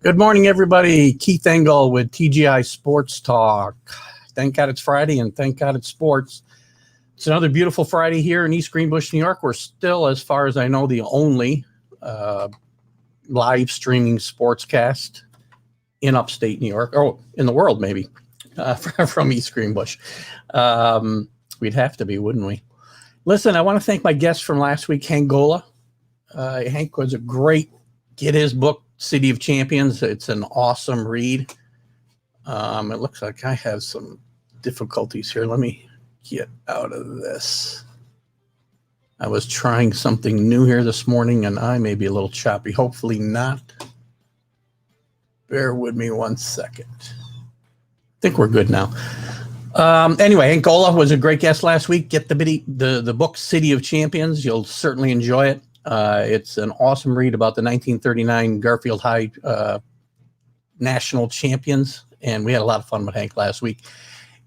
Good morning, everybody. Keith Engel with TGI Sports Talk. Thank God it's Friday, and thank God it's sports. It's another beautiful Friday here in East Greenbush, New York. We're still, as far as I know, the only live streaming sportscast in upstate New York, or in the world, maybe, from East Greenbush. We'd have to be, wouldn't we? Listen, I want to thank my guest from last week, Hank Gola. Hank was a great, get his book, City of Champions. It's an awesome read. It looks like I have some difficulties here. Let me get out of this. I was trying something new here this morning, and I may be a little choppy. Hopefully not. Bear with me 1 second. I think we're good now. Anyway, Hank Gola was a great guest last week. Get the book City of Champions. You'll certainly enjoy it. It's an awesome read about the 1939 Garfield High national champions, and we had a lot of fun with Hank last week.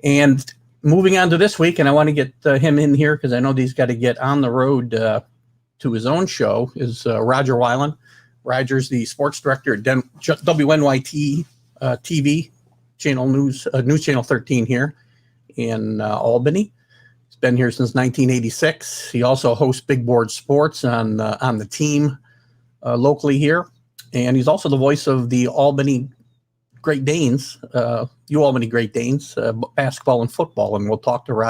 And moving on to this week, and I want to get him in here because I know he's got to get on the road to his own show, is Rodger Wyland. Rodger's the sports director at WNYT-TV channel news channel 13 here in Albany. Been here since 1986. He also hosts Big Board Sports on the team locally here, and he's also the voice of the Albany Great Danes, UAlbany Great Danes, basketball and football. And we'll talk to him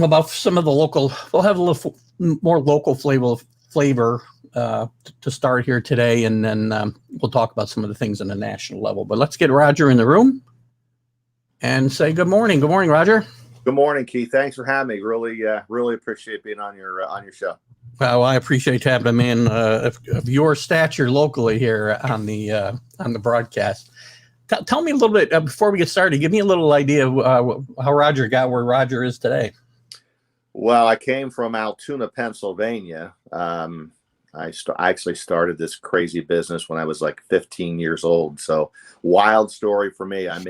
about some of the local. We'll have a little more local flavor to start here today, and then we'll talk about some of the things on the national level. But let's get Rodger in the room and say good morning. Good morning, Rodger. Good morning, Keith. Thanks for having me. Really appreciate being on your show. Well, I appreciate having a man of your stature locally here on the broadcast. Tell me a little bit before we get started. Give me a little idea of how Rodger got where Rodger is today. Well, I came from Altoona, Pennsylvania. I actually started this crazy business when I was like 15 years old. So wild story for me. I'm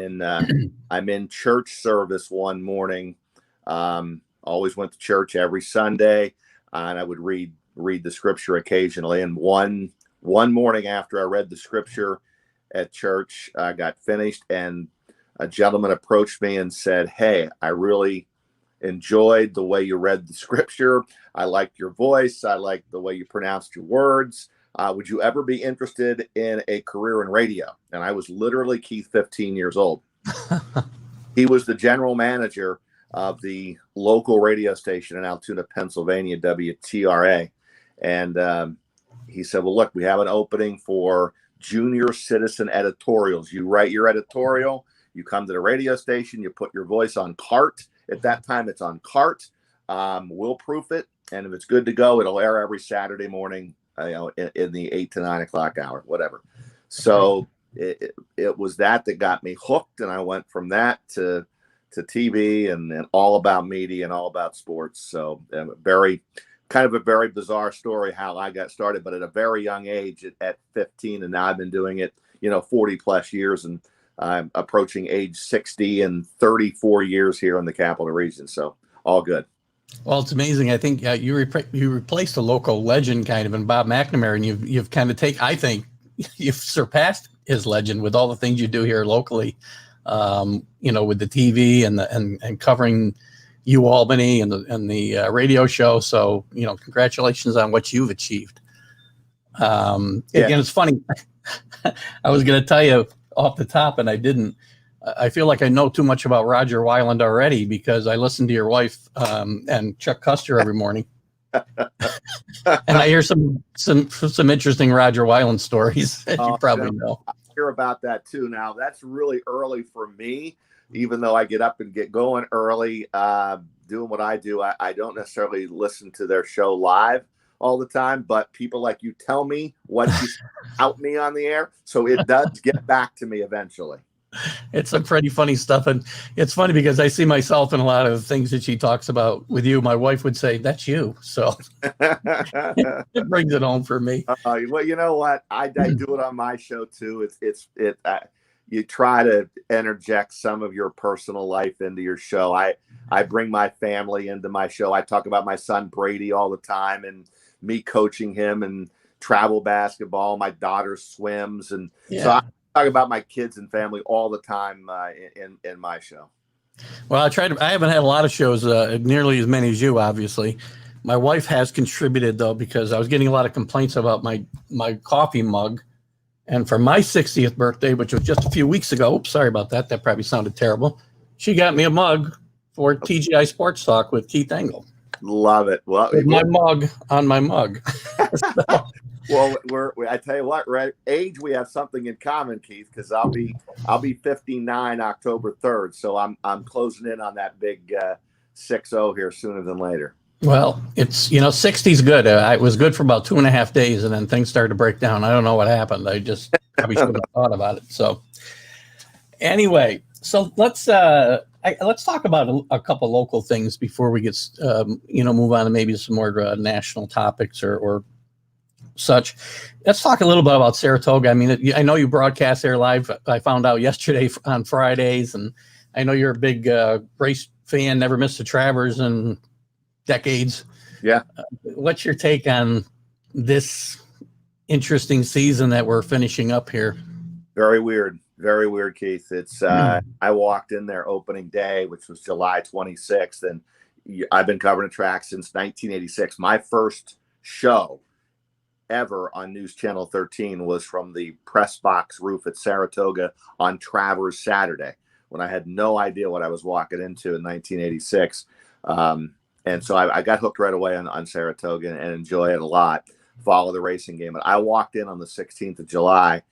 in church service one morning. Always went to church every Sunday, and I would read the scripture occasionally. And one morning after I read the scripture at church, I got finished, and a gentleman approached me and said, "Hey, I really enjoyed the way you read the scripture. I liked your voice. I liked the way you pronounced your words. Would you ever be interested in a career in radio?" And I was literally, Keith, 15 years old. He was the general manager of the local radio station in Altoona, Pennsylvania, WTRA. And he said, "Well, look, we have an opening for junior citizen editorials. You write your editorial, you come to the radio station, you put your voice on cart. At that time, it's on cart. We'll proof it, and if it's good to go, it'll air every Saturday morning, in the 8 to 9 o'clock hour, whatever." So it was that got me hooked, and I went from that to TV and all about media and all about sports. So kind of a very bizarre story how I got started, but at a very young age at 15, and now I've been doing it, 40 plus years, and I'm approaching age 60 and 34 years here in the Capital Region. So all good. Well, it's amazing. I think you replaced a local legend kind of in Bob McNamara, and you've kind of I think you've surpassed his legend with all the things you do here locally, with the TV and covering UAlbany and the radio show. So, congratulations on what you've achieved. Again, it's funny. I was going to tell you off the top, and I didn't. I feel like I know too much about Rodger Wyland already because I listen to your wife and Chuck Custer every morning, and I hear some interesting Rodger Wyland stories that you probably know. I hear about that too. Now that's really early for me, even though I get up and get going early, doing what I do. I don't necessarily listen to their show live all the time, but people like you tell me what you out me on the air, so it does get back to me eventually. It's some pretty funny stuff, and it's funny because I see myself in a lot of the things that she talks about with you. My wife would say, "That's you," so it brings it home for me. Well, you know what? I do it on my show too. You try to interject some of your personal life into your show. I bring my family into my show. I talk about my son Brady all the time and me coaching him and travel basketball. My daughter swims, and Yeah. so I talk about my kids and family all the time in my show. Well, I haven't had a lot of shows, nearly as many as you, obviously. My wife has contributed, though, because I was getting a lot of complaints about my coffee mug. And for my 60th birthday, which was just a few weeks ago, oops, sorry about that. That probably sounded terrible. She got me a mug for TGI Sports Talk with Keith Engel. Love it. Well, with my mug on my mug. Well, I tell you what, right? Age, we have something in common, Keith, because I'll be 59 October 3rd, so I'm closing in on that big 6-0 here sooner than later. Well, it's 60's good. It was good for about 2.5 days, and then things started to break down. I don't know what happened. I just probably should have thought about it. So anyway, so let's talk about a couple local things before we get move on to maybe some more national topics or such. Let's talk a little bit about Saratoga. I mean, I know you broadcast there live. I found out yesterday on Fridays, and I know you're a big race fan. Never missed a Travers in decades. Yeah. What's your take on this interesting season that we're finishing up here? Very weird, Keith. It's I walked in there opening day, which was July 26th, and I've been covering the track since 1986. My first show ever on News Channel 13 was from the press box roof at Saratoga on Travers Saturday, when I had no idea what I was walking into in 1986. And so I got hooked right away on Saratoga and enjoy it a lot, follow the racing game. And I walked in on the 16th of July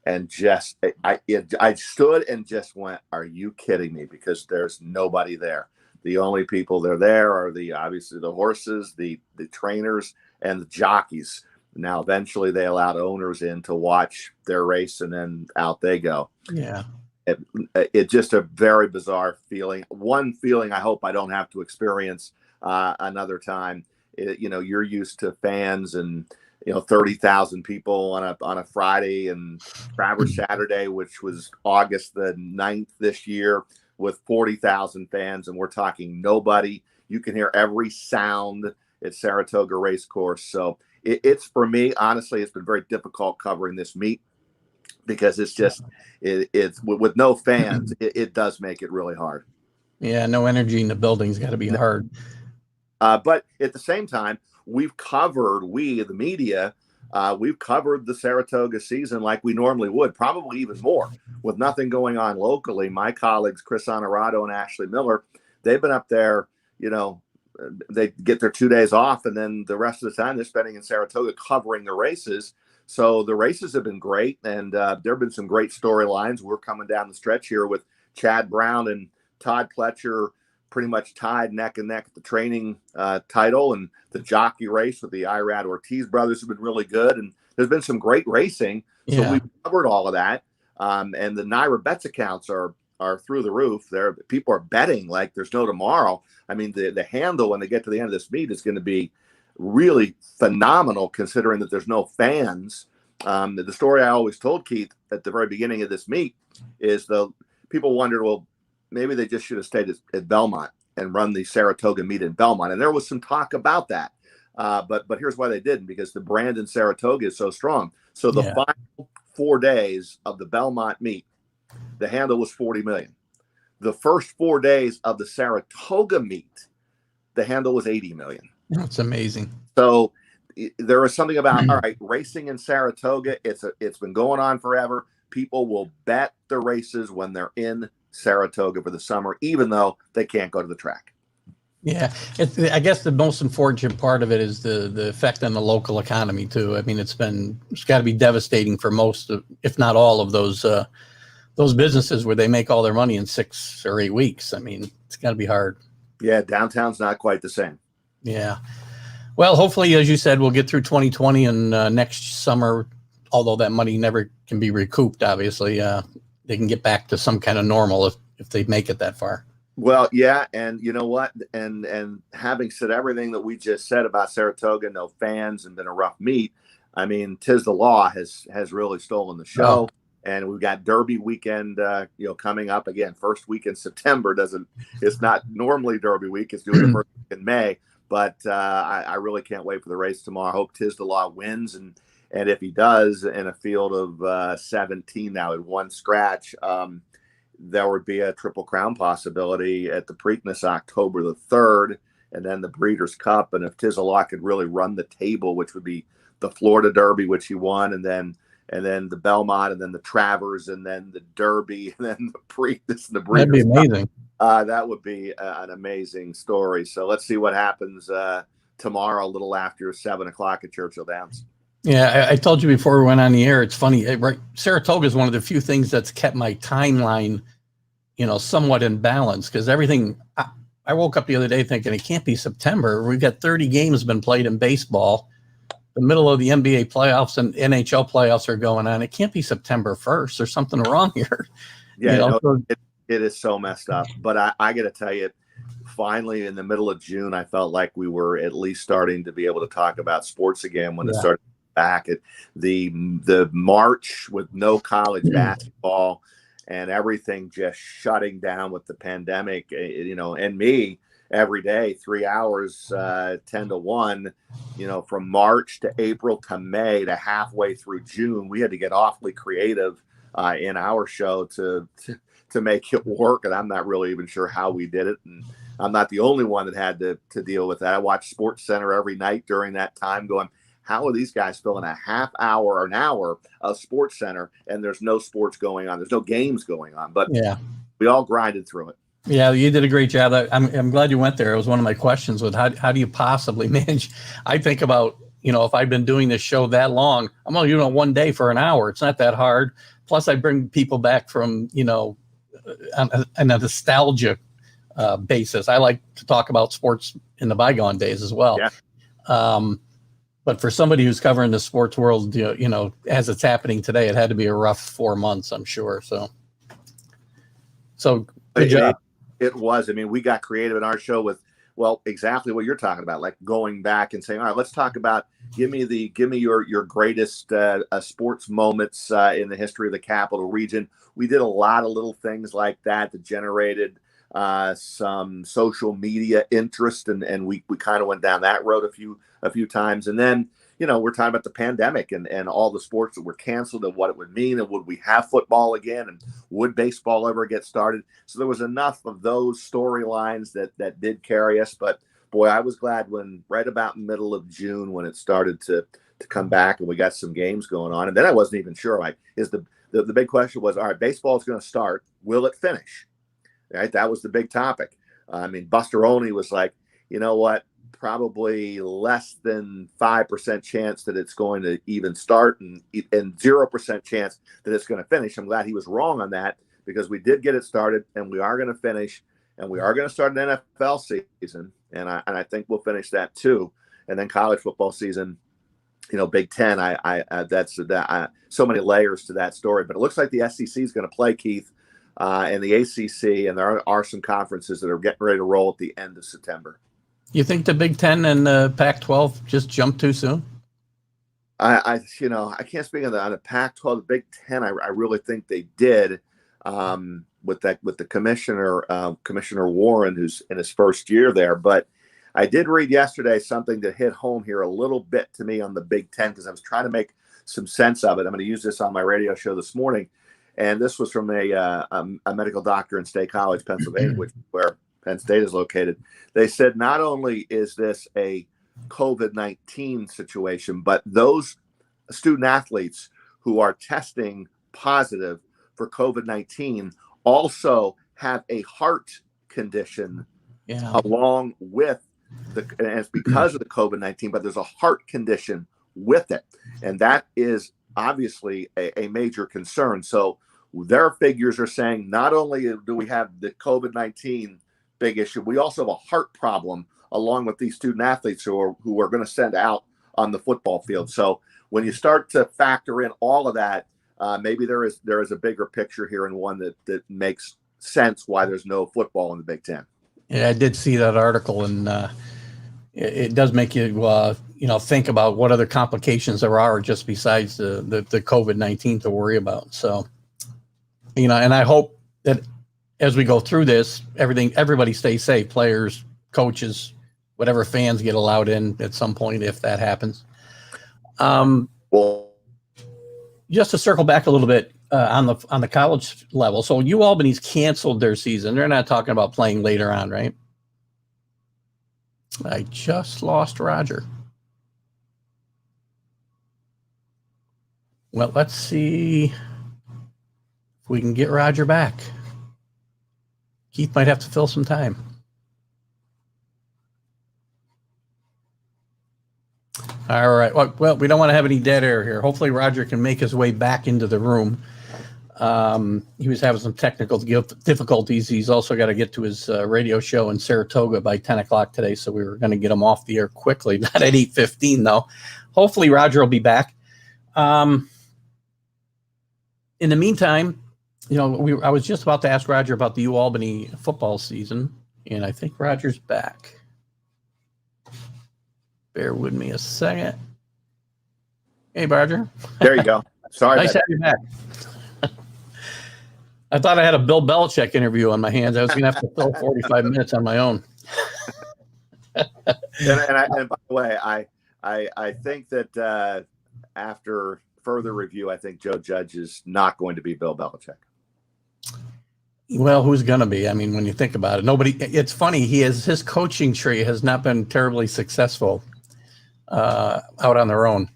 and just, I stood and just went, are you kidding me? Because there's nobody there. The only people that are there are obviously the horses, the trainers, and the jockeys. Now, eventually they allowed owners in to watch their race, and then out they go. Yeah. It's just a very bizarre feeling. One feeling I hope I don't have to experience another time. You're used to fans and 30,000 people on a Friday, and Travers Saturday, which was August the 9th this year, with 40,000 fans, and we're talking nobody. You can hear every sound at Saratoga Racecourse. So it's, for me, honestly, it's been very difficult covering this meet, because it's just it's with no fans, it does make it really hard. Yeah, no energy in the building's got to be hard. But at the same time, the media, we've covered the Saratoga season like we normally would, probably even more, with nothing going on locally. My colleagues, Chris Honorado and Ashley Miller, they've been up there, they get their 2 days off, and then the rest of the time they're spending in Saratoga covering the races. So the races have been great, and there have been some great storylines. We're coming down the stretch here with Chad Brown and Todd Pletcher pretty much tied neck and neck at the training title, and the jockey race with the Irad Ortiz brothers have been really good, and there's been some great racing. So we've covered all of that, and the Naira bets accounts are through the roof. There, people are betting like there's no tomorrow. I mean, the handle when they get to the end of this meet is going to be really phenomenal, considering that there's no fans. The story I always told, Keith, at the very beginning of this meet is people wondered, well, maybe they just should have stayed at Belmont and run the Saratoga meet in Belmont. And there was some talk about that. But here's why they didn't, because the brand in Saratoga is so strong. So the final 4 days of the Belmont meet, the handle was 40 million. The first 4 days of the Saratoga meet, the handle was 80 million. That's amazing. So there is something about, all right, racing in Saratoga. It's been going on forever. People will bet the races when they're in Saratoga for the summer, even though they can't go to the track. Yeah, I guess the most unfortunate part of it is the effect on the local economy too. I mean, it's got to be devastating for most of, if not all of those businesses where they make all their money in 6 or 8 weeks. I mean, it's got to be hard. Yeah, downtown's not quite the same. Yeah. Well, hopefully, as you said, we'll get through 2020, and next summer, although that money never can be recouped, obviously, they can get back to some kind of normal if they make it that far. Well, yeah, and you know what? And having said everything that we just said about Saratoga, no fans, and been a rough meet, I mean, 'tis the law has really stolen the show. Oh. And we've got Derby weekend, coming up again. First week in September it's not normally Derby week. It's doing the first week in May. But I really can't wait for the race tomorrow. I hope 'tis the law wins, and And if he does in a field of 17 now in one scratch, there would be a Triple Crown possibility at the Preakness October the 3rd, and then the Breeders' Cup. And if Tizzalot could really run the table, which would be the Florida Derby, which he won, and then the Belmont, and then the Travers, and then the Derby, and then the Preakness and the Breeders' That'd be amazing. Cup. That would be an amazing story. So let's see what happens tomorrow, a little after 7 o'clock at Churchill Downs. Yeah, I told you before we went on the air, it's funny. Saratoga is one of the few things that's kept my timeline, somewhat in balance, because everything. I woke up the other day thinking it can't be September. We've got 30 games been played in baseball. The middle of the NBA playoffs and NHL playoffs are going on. It can't be September 1st. There's something wrong here. Yeah, it is so messed up. But I got to tell you, finally in the middle of June, I felt like we were at least starting to be able to talk about sports again when it started back at the March with no college basketball and everything just shutting down with the pandemic, and me every day, 3 hours, 10 to 1, from March to April to May to halfway through June. We had to get awfully creative in our show to make it work. And I'm not really even sure how we did it. And I'm not the only one that had to deal with that. I watched Sports Center every night during that time going, how are these guys filling a half hour or an hour of Sports Center and there's no sports going on? There's no games going on, but we all grinded through it. Yeah, you did a great job. I'm glad you went there. It was one of my questions with how do you possibly manage? I think about, if I've been doing this show that long, I'm only doing it one day for an hour. It's not that hard. Plus I bring people back from, on a nostalgia basis. I like to talk about sports in the bygone days as well. Yeah. But for somebody who's covering the sports world, as it's happening today, it had to be a rough 4 months, I'm sure. So good job. It was. I mean, we got creative in our show with, exactly what you're talking about, like going back and saying, all right, let's talk about, give me your greatest sports moments in the history of the Capital Region. We did a lot of little things like that generated some social media interest, and we kind of went down that road a few times. And then, we're talking about the pandemic and all the sports that were canceled and what it would mean, and would we have football again, and would baseball ever get started? So there was enough of those storylines that did carry us. But boy, I was glad when right about middle of June when it started to come back and we got some games going on. And then I wasn't even sure, the big question was, all right, baseball is going to start. Will it finish? Right. That was the big topic. I mean, Buster Olney was like, you know what? Probably less than 5% chance that it's going to even start and 0% chance that it's going to finish. I'm glad he was wrong on that, because we did get it started and we are going to finish, and we are going to start an NFL season. And I think we'll finish that too. And then college football season, Big Ten, so many layers to that story, but it looks like the SEC is going to play, Keith, and the ACC, and there are some conferences that are getting ready to roll at the end of September. You think the Big Ten and the Pac-12 just jumped too soon? I can't speak on the Pac-12. The Big Ten, I really think they did with the Commissioner Warren, who's in his first year there. But I did read yesterday something that hit home here a little bit to me on the Big Ten, because I was trying to make some sense of it. I'm going to use this on my radio show this morning, and this was from a medical doctor in State College, Pennsylvania, where Penn State is located. They said not only is this a COVID-19 situation, but those student athletes who are testing positive for COVID-19 also have a heart condition along with and it's because of the COVID-19, but there's a heart condition with it. And that is obviously a major concern. So their figures are saying not only do we have the COVID-19 big issue, we also have a heart problem along with these student athletes who are going to send out on the football field. So when you start to factor in all of that, maybe there is a bigger picture here, and one that makes sense why there's no football in the Big Ten. Yeah, I did see that article, and it does make you think about what other complications there are just besides the COVID-19 to worry about. So, and I hope that as we go through this, everybody stays safe, players, coaches, whatever, fans get allowed in at some point if that happens. Well, just to circle back a little bit on the college level. So UAlbany's canceled their season. They're not talking about playing later on, right? I just lost Rodger. Well, let's see if we can get Rodger back. Keith might have to fill some time. All right. Well, we don't want to have any dead air here. Hopefully Rodger can make his way back into the room. He was having some technical difficulties. He's also got to get to his radio show in Saratoga by 10 o'clock today, so we were going to get him off the air quickly. Not at 8:15, though. Hopefully Rodger will be back. In the meantime, I was just about to ask Rodger about the UAlbany football season, and I think Rodger's back. Bear with me a second. Hey, Rodger. There you go. Sorry. Nice to have you back. I thought I had a Bill Belichick interview on my hands. I was going to have to fill 45 minutes on my own. And by the way, I think that after further review, I think Joe Judge is not going to be Bill Belichick. Well, who's going to be? I mean, when you think about it, nobody. It's funny. His coaching tree has not been terribly successful out on their own.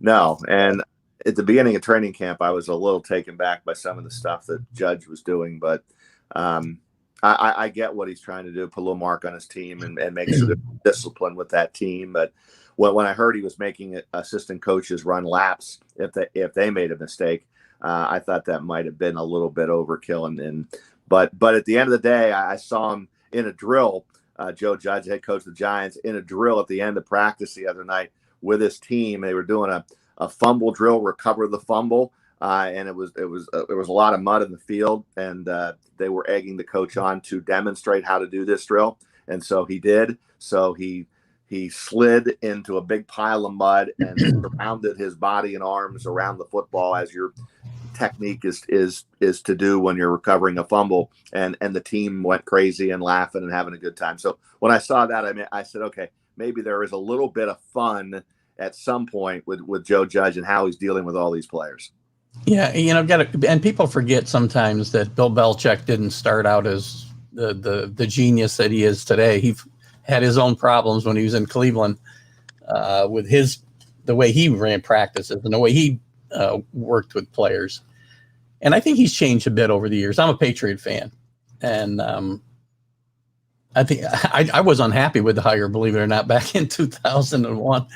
No, and at the beginning of training camp, I was a little taken back by some of the stuff that Judge was doing, but I get what he's trying to do, put a little mark on his team and make sure there's discipline with that team. But when I heard he was making assistant coaches run laps if they made a mistake, I thought that might have been a little bit overkill. But at the end of the day, I saw him in a drill. Joe Judge, head coach of the Giants, in a drill at the end of practice the other night with his team. They were doing a fumble drill, recover the fumble, and it was there was a lot of mud in the field, and they were egging the coach on to demonstrate how to do this drill, and so he did. So he slid into a big pile of mud and surrounded his body and arms around the football, as your technique is to do when you're recovering a fumble, and the team went crazy and laughing and having a good time. So when I saw that, I said, okay, maybe there is a little bit of fun at some point with Joe Judge and how he's dealing with all these players. Yeah, and people forget sometimes that Bill Belichick didn't start out as the genius that he is today. He had his own problems when he was in Cleveland with the way he ran practices and the way he worked with players. And I think he's changed a bit over the years. I'm a Patriot fan, and I think I was unhappy with the hire, believe it or not, back in 2001.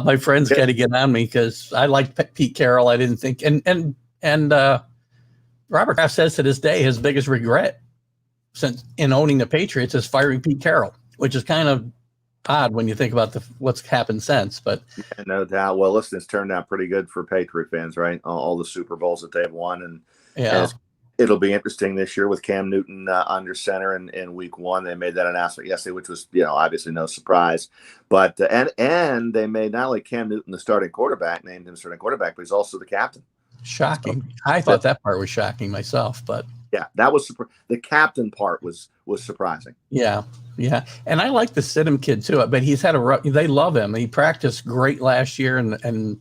My friends got to get on me because I liked Pete Carroll. I didn't think, and Robert Kraft says to this day his biggest regret since in owning the Patriots is firing Pete Carroll, which is kind of odd when you think about what's happened since. But yeah, no doubt. Well, listen, it's turned out pretty good for Patriot fans, right? All the Super Bowls that they've won, and it'll be interesting this year with Cam Newton under center in week one. They made that announcement yesterday, which was, obviously no surprise. But and they made not only Cam Newton the starting quarterback, named him starting quarterback, but he's also the captain. Shocking. I thought that part was shocking myself, but yeah, that was the captain part was surprising. Yeah, and I like the Stidham kid too. But he's had they love him. He practiced great last year, and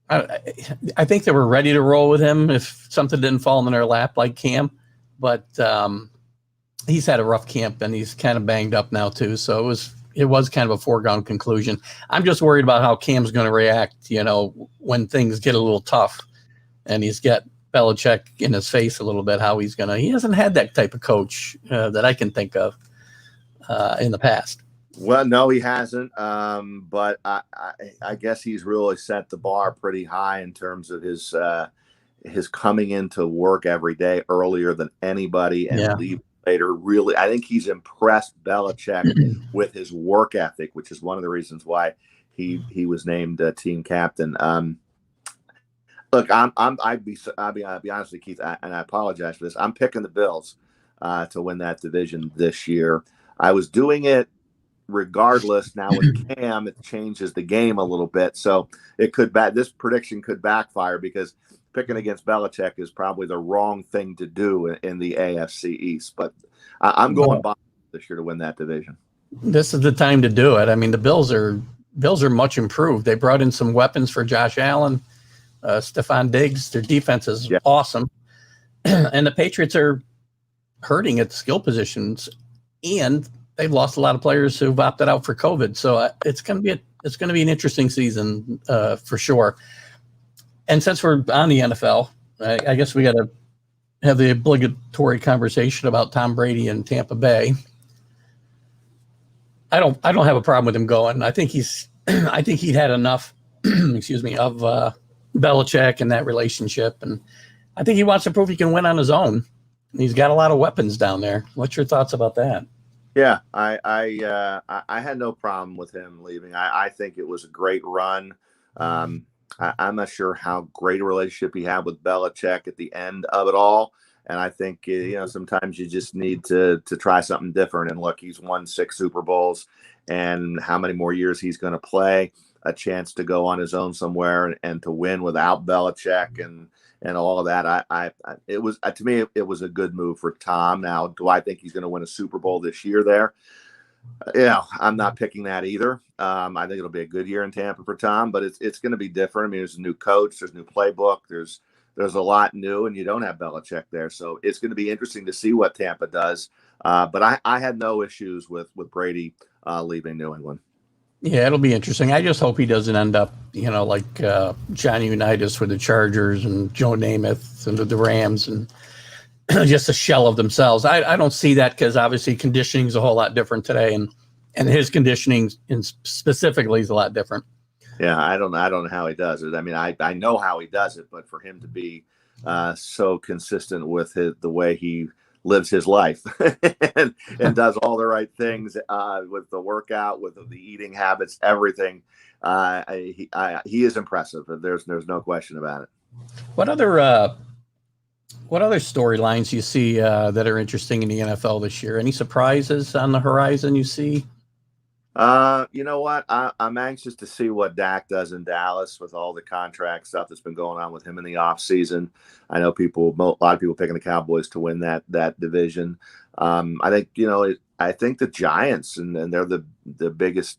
I think they were ready to roll with him if something didn't fall in their lap like Cam. But he's had a rough camp, and he's kind of banged up now too. So it was kind of a foregone conclusion. I'm just worried about how Cam's going to react, when things get a little tough, and he's got Belichick in his face a little bit. He hasn't had that type of coach that I can think of in the past. Well, no, he hasn't. But I guess he's really set the bar pretty high in terms of his coming into work every day earlier than anybody and leave later. Really, I think he's impressed Belichick with his work ethic, which is one of the reasons why he was named team captain. Look, I'll be honest with you, Keith, and I apologize for this. I'm picking the Bills to win that division this year. I was doing it regardless. Now with Cam, it changes the game a little bit, so this prediction could backfire because picking against Belichick is probably the wrong thing to do in the AFC East. But I'm going by this year to win that division. This is the time to do it. I mean, the Bills are Bills are much improved. They brought in some weapons for Josh Allen, Stephon Diggs. Their defense is awesome. And the Patriots are hurting at the skill positions, and they've lost a lot of players who've opted out for COVID. So it's going to be an interesting season for sure. And since we're on the NFL, I guess we got to have the obligatory conversation about Tom Brady and Tampa Bay. I don't have a problem with him going. I think he'd had enough, excuse me, of Belichick and that relationship, and I think he wants to prove he can win on his own. He's got a lot of weapons down there. What's your thoughts about that? Yeah, I had no problem with him leaving. I think it was a great run. I'm not sure how great a relationship he had with Belichick at the end of it all. And I think, sometimes you just need to try something different. And look, he's won 6 Super Bowls, and how many more years he's going to play, a chance to go on his own somewhere and to win without Belichick and all of that. It was, to me, it was a good move for Tom. Now, do I think he's going to win a Super Bowl this year there? Yeah, I'm not picking that either. I think it'll be a good year in Tampa for Tom, but it's going to be different. I mean, there's a new coach, there's a new playbook, there's a lot new, and you don't have Belichick there. So it's going to be interesting to see what Tampa does. But I had no issues with Brady leaving New England. Yeah, it'll be interesting. I just hope he doesn't end up, like Johnny Unitas with the Chargers and Joe Namath and the Rams and just a shell of themselves. I don't see that, because obviously conditioning is a whole lot different today, and his conditioning specifically is a lot different. Yeah, I don't know how he does it. I mean, I know how he does it, but for him to be so consistent with the way he lives his life and does all the right things with the workout, with the eating habits, everything, he is impressive. There's no question about it. What other storylines you see that are interesting in the NFL this year? Any surprises on the horizon you see? You know what? I'm anxious to see what Dak does in Dallas with all the contract stuff that's been going on with him in the offseason. I know a lot of people picking the Cowboys to win that division. I think, I think the Giants, and they're the biggest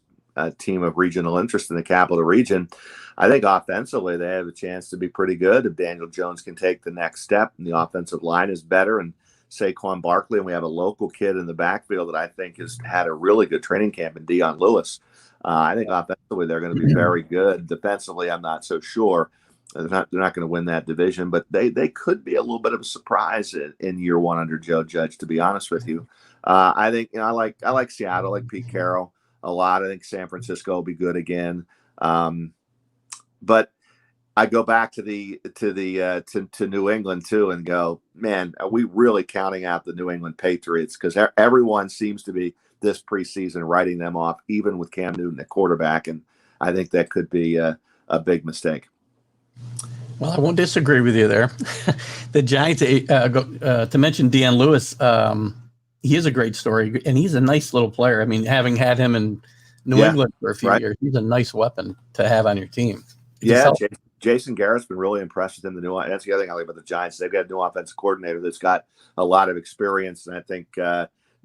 team of regional interest in the capital region. I think offensively they have a chance to be pretty good if Daniel Jones can take the next step and the offensive line is better, and Saquon Barkley, and we have a local kid in the backfield that I think has had a really good training camp in Dion Lewis. I think offensively they're going to be very good. Defensively, I'm not so sure. They're not going to win that division, but they could be a little bit of a surprise in year one under Joe Judge, to be honest with you. I think I like Seattle, I like Pete Carroll a lot. I think San Francisco will be good again. But I go back to New England too and go, man, are we really counting out the New England Patriots? Because everyone seems to be this preseason writing them off, even with Cam Newton at quarterback, and I think that could be a big mistake. Well, I won't disagree with you there. The Giants, to mention Dion Lewis, he is a great story, and he's a nice little player. I mean, having had him in New England for a few years, he's a nice weapon to have on your team. Jason Garrett's been really impressed with him. That's the other thing I like about the Giants. They've got a new offensive coordinator that's got a lot of experience, and I think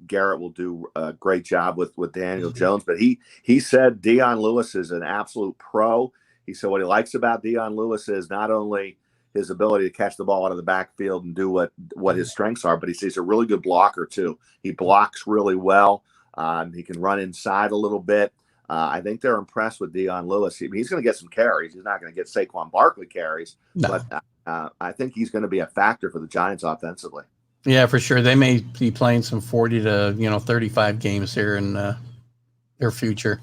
Garrett will do a great job with Daniel Jones. But he said Dion Lewis is an absolute pro. He said what he likes about Dion Lewis is not only his ability to catch the ball out of the backfield and do what his strengths are, but he says he's a really good blocker too. He blocks really well. He can run inside a little bit. I think they're impressed with Dion Lewis. He's going to get some carries. He's not going to get Saquon Barkley carries, but I think he's going to be a factor for the Giants offensively. Yeah, for sure. They may be playing some 40 to 35 games here in their future.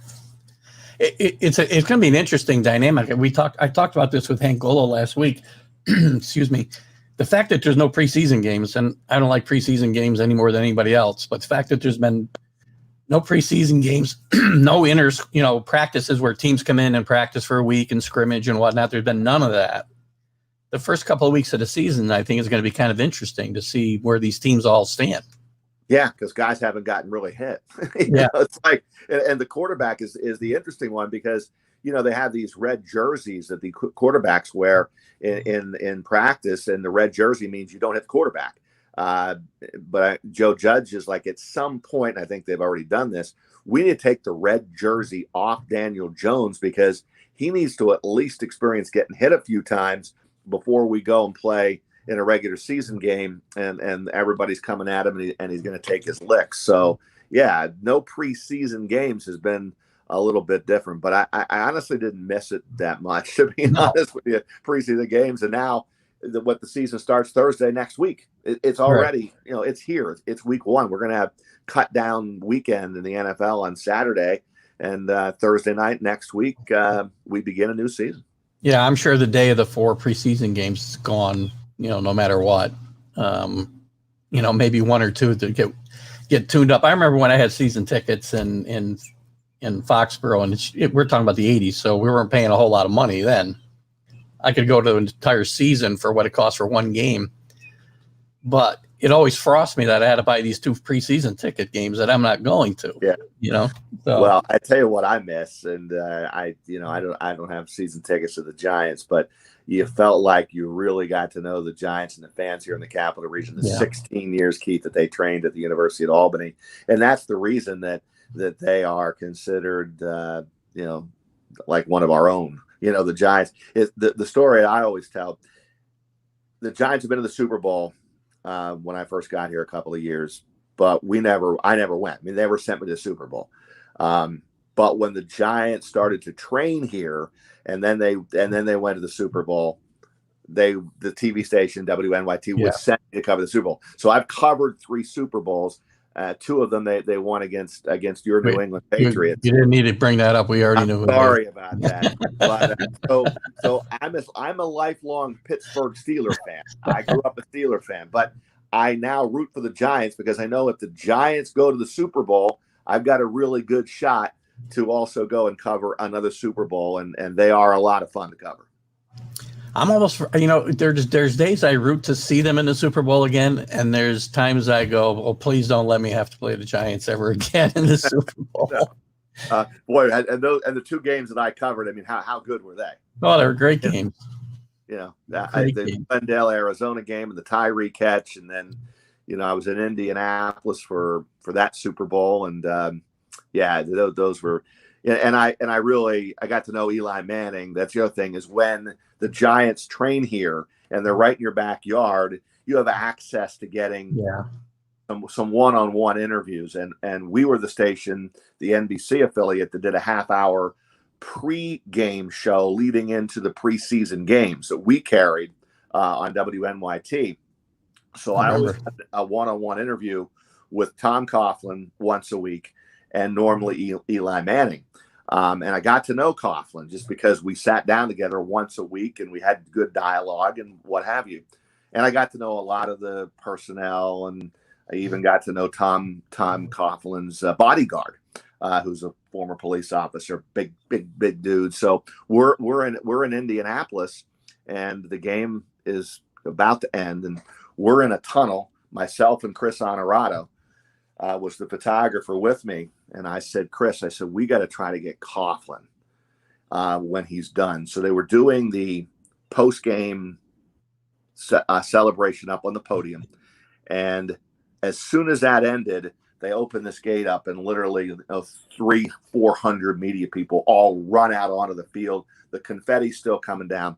It's going to be an interesting dynamic. I talked about this with Hank Golo last week. Excuse me. The fact that there's no preseason games, and I don't like preseason games any more than anybody else, but the fact that there's been no preseason games, no practices where teams come in and practice for a week and scrimmage and whatnot. There's been none of that. The first couple of weeks of the season, I think, is going to be kind of interesting to see where these teams all stand. Yeah, because guys haven't gotten really hit. It's like, and the quarterback is the interesting one because they have these red jerseys that the quarterbacks wear in practice, and the red jersey means you don't hit the quarterback. Uh, but Joe Judge is like, at some point, I think they've already done this, we need to take the red jersey off Daniel Jones because he needs to at least experience getting hit a few times before we go and play in a regular season game and everybody's coming at him and he's going to take his licks. So, yeah, no preseason games has been a little bit different, but I honestly didn't miss it that much, to be honest with you, preseason games. And now the season starts Thursday next week. It's already, it's here. It's week one. We're going to have cut down weekend in the NFL on Saturday, and Thursday night next week, we begin a new season. Yeah, I'm sure the day of the 4 preseason games is gone, no matter what. Maybe 1 or 2 to get tuned up. I remember when I had season tickets in Foxborough, and we're talking about the 80s, so we weren't paying a whole lot of money then. I could go to an entire season for what it costs for 1 game. But it always frosts me that I had to buy these 2 preseason ticket games that I'm not going to. Yeah. So. Well, I tell you what I miss, and I don't have season tickets to the Giants, but you felt like you really got to know the Giants and the fans here in the Capital Region. The 16 years, Keith, that they trained at the University of Albany, and that's the reason that they are considered, like one of our own. The Giants. The story I always tell. The Giants have been to the Super Bowl when I first got here a couple of years, but I never went. I mean, they never sent me to the Super Bowl. But when the Giants started to train here, and then they went to the Super Bowl, the TV station WNYT was sent me to cover the Super Bowl. So I've covered 3 Super Bowls. 2 of them they won against your New England Patriots. You didn't need to bring that up. We already knew. Sorry about that. But so I'm a lifelong Pittsburgh Steelers fan. I grew up a Steelers fan, but I now root for the Giants because I know if the Giants go to the Super Bowl, I've got a really good shot to also go and cover another Super Bowl, and they are a lot of fun to cover. I'm almost, there's days I root to see them in the Super Bowl again, and there's times I go, oh, please don't let me have to play the Giants ever again in the Super Bowl. Boy, and the 2 games that I covered, I mean, how good were they? Oh, they were great games. The Glendale, Arizona game and the Tyree catch, and then, I was in Indianapolis for that Super Bowl, and those were. And I got to know Eli Manning. That's the other thing is when the Giants train here and they're right in your backyard, you have access to getting some one-on-one interviews. And we were the station, the NBC affiliate, that did a half-hour pre-game show leading into the preseason games that we carried on WNYT. So I always had a one-on-one interview with Tom Coughlin once a week, and normally Eli Manning. And I got to know Coughlin just because we sat down together once a week and we had good dialogue and what have you. And I got to know a lot of the personnel, and I even got to know Tom Coughlin's bodyguard, who's a former police officer, big dude. So we're in Indianapolis, and the game is about to end, and we're in a tunnel. Myself and Chris Honorato was the photographer with me. And I said, Chris, we got to try to get Coughlin when he's done. So they were doing the post-game celebration up on the podium. And as soon as that ended, they opened this gate up, and literally 300-400 media people all run out onto the field. The confetti's still coming down.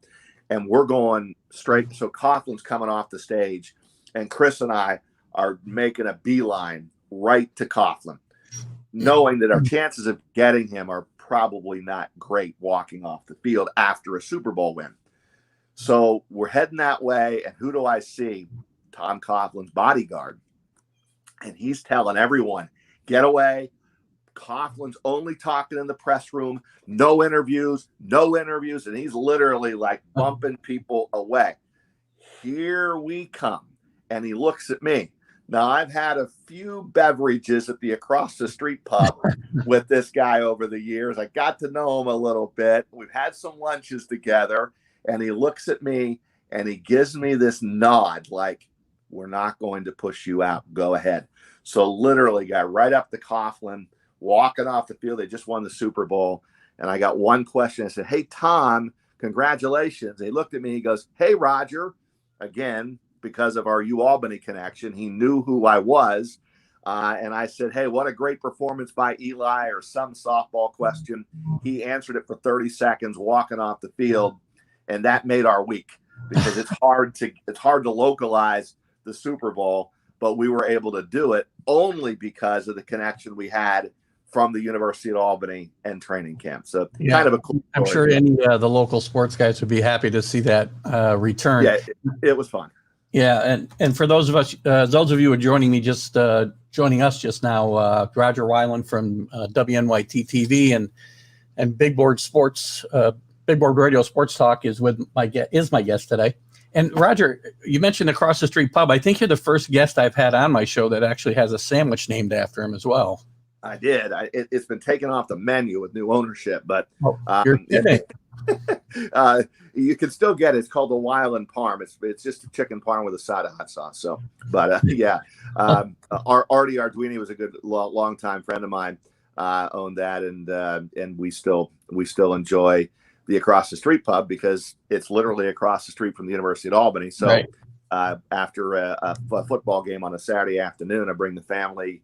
And we're going straight. So Coughlin's coming off the stage, and Chris and I are making a beeline right to Coughlin, knowing that our chances of getting him are probably not great walking off the field after a Super Bowl win. So we're heading that way, and who do I see? Tom Coughlin's bodyguard. And he's telling everyone, get away. Coughlin's only talking in the press room, no interviews. And he's literally like bumping people away. Here we come. And he looks at me. Now, I've had a few beverages at the across the street pub with this guy over the years. I got to know him a little bit. We've had some lunches together, and he looks at me and he gives me this nod like, we're not going to push you out. Go ahead. So literally got right up to Coughlin, walking off the field. They just won the Super Bowl. And I got one question. I said, hey, Tom, congratulations. And he looked at me. He goes, hey, Rodger, again, because of our UAlbany connection. He knew who I was. And I said, hey, what a great performance by Eli, or some softball question. He answered it for 30 seconds walking off the field. And that made our week, because it's hard to localize the Super Bowl, but we were able to do it only because of the connection we had from the University of Albany and training camp. So kind of a cool story. I'm sure any the local sports guys would be happy to see that return. Yeah, it was fun. Yeah, and for those of you who are joining us just now, Rodger Wyland from WNYT-TV and Big Board Radio Sports Talk is my guest today. And Rodger, you mentioned Across the Street Pub. I think you're the first guest I've had on my show that actually has a sandwich named after him as well. I did. It's been taken off the menu with new ownership, but you're kidding. You can still get it. It's called the Wyland Parm. It's just a chicken parm with a side of hot sauce. So, but yeah, Artie Arduini was a good long-time friend of mine. Owned that, and we still enjoy the Across the Street Pub because it's literally across the street from the University of Albany. So. Right. After a football game on a Saturday afternoon, I bring the family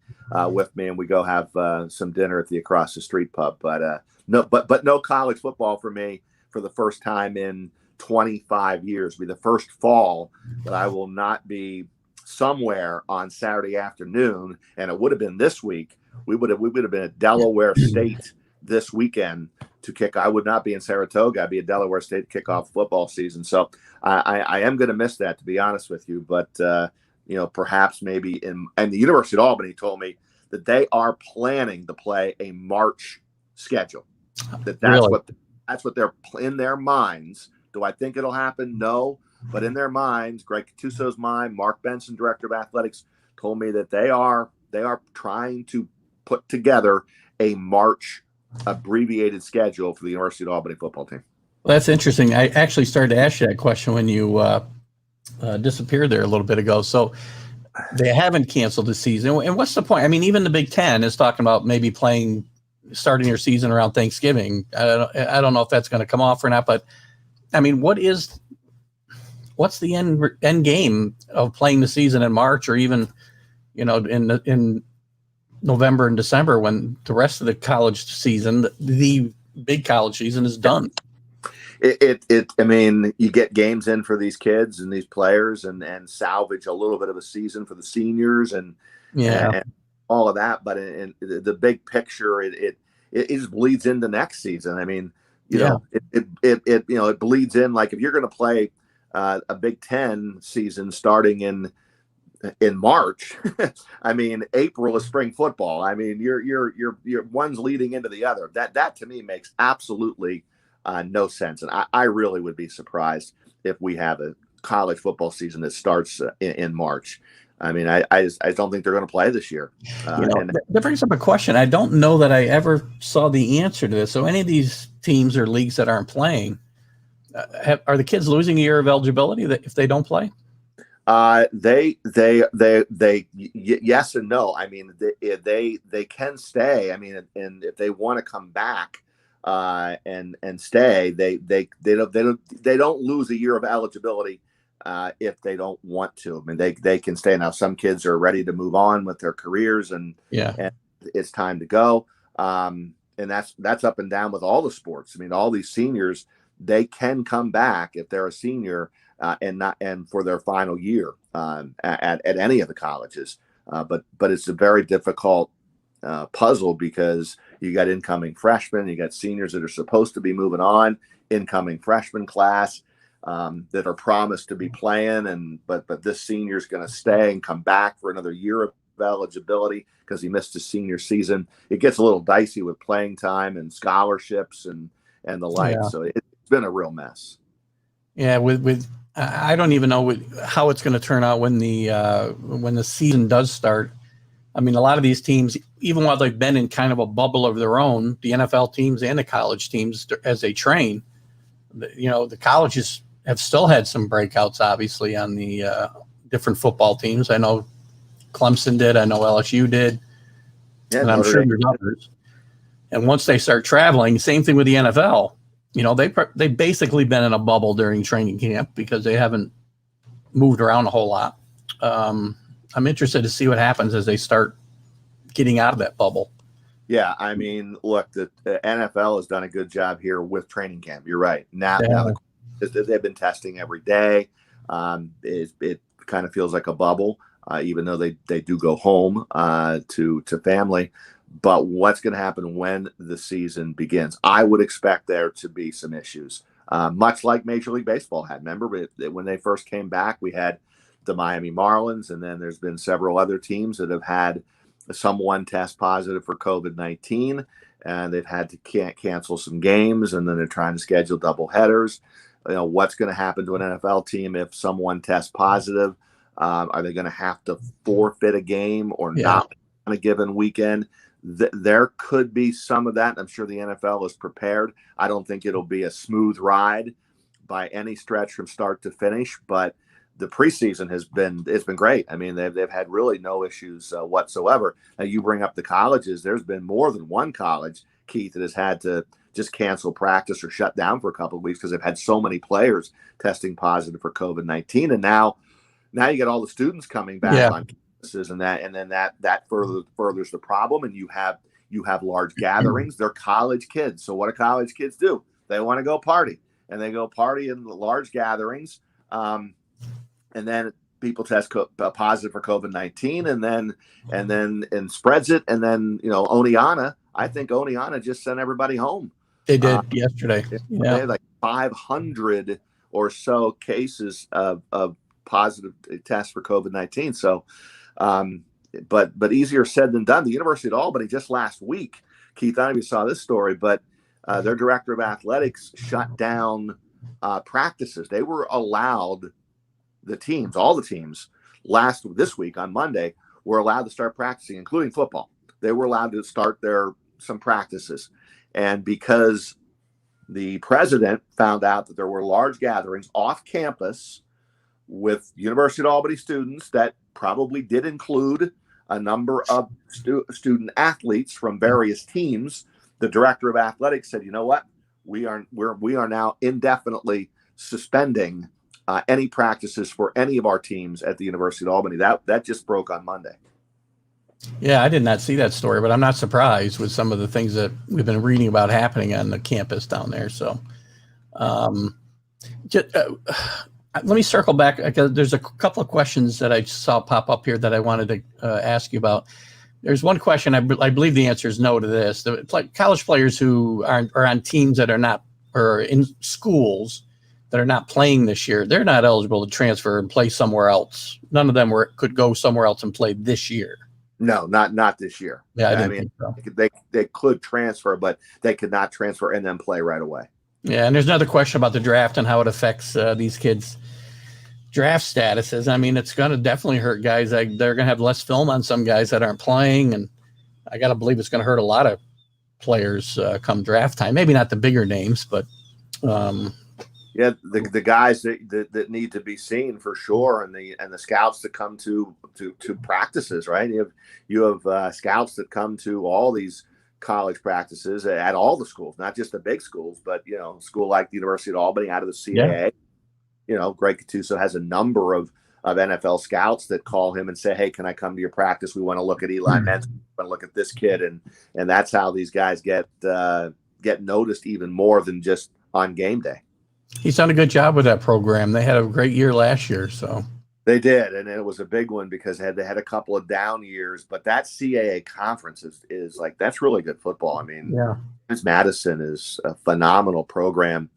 with me, and we go have some dinner at the Across the Street Pub. But no college football for me for the first time in 25 years. It'll be the first fall that I will not be somewhere on Saturday afternoon, and it would have been this week. We would have been at Delaware State this weekend to kick. I would not be in Saratoga. I'd be at Delaware State to kick off football season. So I am going to miss that, to be honest with you. But perhaps maybe and the University of Albany told me that they are planning to play a March schedule. That's really? That's what they're in their minds. Do I think it'll happen? No, but in their minds, Greg Cattuso's mind, Mark Benson, director of athletics, told me that they are trying to put together a March abbreviated schedule for the University of Albany football team. Well, that's interesting. I actually started to ask you that question when you disappeared there a little bit ago. So they haven't canceled the season. And what's the point? I mean, even the Big Ten is talking about maybe starting your season around Thanksgiving. I don't know if that's going to come off or not, but I mean, what's the end game of playing the season in March, or even, in November and December, when the rest of the college season, the big college season, is done? I mean, you get games in for these kids and these players, and salvage a little bit of a season for the seniors and all of that. But in the big picture, it just bleeds into next season. I mean, it bleeds in. Like if you're going to play a Big Ten season starting in March, I mean, April is spring football. I mean, you're one's leading into the other. That to me makes absolutely no sense. And I really would be surprised if we have a college football season that starts in March. I mean, I don't think they're going to play this year. That brings up a question. I don't know that I ever saw the answer to this. So any of these teams or leagues that aren't playing, are the kids losing a year of eligibility if they don't play? They yes and no. I mean, they can stay. I mean, and if they want to come back and stay, they don't lose a year of eligibility if they don't want to. I mean, they can stay. Now, some kids are ready to move on with their careers, and it's time to go. And that's up and down with all the sports. I mean, all these seniors, they can come back if they're a senior. And for their final year at any of the colleges, but it's a very difficult puzzle because you got incoming freshmen, you got seniors that are supposed to be moving on, incoming freshman class that are promised to be playing, but this senior is going to stay and come back for another year of eligibility because he missed his senior season. It gets a little dicey with playing time and scholarships and the like. Yeah. So it's been a real mess. Yeah, with I don't even know how it's going to turn out when the season does start. I mean, a lot of these teams, even while they've been in kind of a bubble of their own, the NFL teams and the college teams, as they train, the colleges have still had some breakouts, obviously, on the different football teams. I know Clemson did. I know LSU did. Yeah, and I'm sure there's others. And once they start traveling, same thing with the NFL. They've basically been in a bubble during training camp because they haven't moved around a whole lot. I'm interested to see what happens as they start getting out of that bubble. Yeah, I mean, look, the NFL has done a good job here with training camp. You're right. Now they've been testing every day. It kind of feels like a bubble, even though they do go home to family. But what's going to happen when the season begins? I would expect there to be some issues, much like Major League Baseball had. Remember when they first came back, we had the Miami Marlins, and then there's been several other teams that have had someone test positive for COVID-19, and they've had to cancel some games, and then they're trying to schedule double headers. You know, what's going to happen to an NFL team if someone tests positive? Are they going to have to forfeit a game or not on a given weekend? There could be some of that. I'm sure the NFL is prepared. I don't think it'll be a smooth ride by any stretch from start to finish, but the preseason has been great. I mean, they've had really no issues whatsoever. Now, you bring up the colleges. There's been more than one college, Keith, that has had to just cancel practice or shut down for a couple of weeks because they've had so many players testing positive for COVID-19. And now you get all the students coming back on campuses, and then that furthers the problem. And you have large gatherings. They're college kids. So what do college kids do? They want to go party, and they go party in large gatherings. And then people test positive for COVID-19, and then spreads it. And then, Oneonta, I think Oneonta just sent everybody home. They did yesterday. They had like 500 or so cases of positive tests for COVID-19. So, but easier said than done. The University of Albany just last week, Keith, I don't know if you saw this story, but their director of athletics shut down practices. They were allowed. All the teams this week on Monday were allowed to start practicing, including football. They were allowed to start some practices. And because the president found out that there were large gatherings off campus with University of Albany students that probably did include a number of student athletes from various teams, the director of athletics said, you know what, we are now indefinitely suspending any practices for any of our teams at the University of Albany. That just broke on Monday. Yeah, I did not see that story, but I'm not surprised with some of the things that we've been reading about happening on the campus down there. So let me circle back, because there's a couple of questions that I saw pop up here that I wanted to ask you about. There's one question, I believe the answer is no to this. The college players who are on teams that are not, or in schools that are not playing this year, they're not eligible to transfer and play somewhere else. None of them could go somewhere else and play this year. No, not this year. Yeah, I mean, think so. They could transfer, but they could not transfer and then play right away. Yeah, and there's another question about the draft and how it affects these kids' draft statuses. I mean, it's going to definitely hurt guys. They're going to have less film on some guys that aren't playing, and I got to believe it's going to hurt a lot of players come draft time. Maybe not the bigger names, but yeah, the guys that need to be seen for sure, and the scouts that come to practices, right? You have scouts that come to all these college practices at all the schools, not just the big schools, but a school like the University of Albany out of the CAA. Yeah. Greg Cattuso has a number of NFL scouts that call him and say, "Hey, can I come to your practice? We want to look at Eli Menz, we want to look at this kid," and that's how these guys get noticed even more than just on game day. He's done a good job with that program. They had a great year last year, so they did, and it was a big one because they had a couple of down years. But that CAA conference is like, that's really good football. I mean, Madison is a phenomenal program,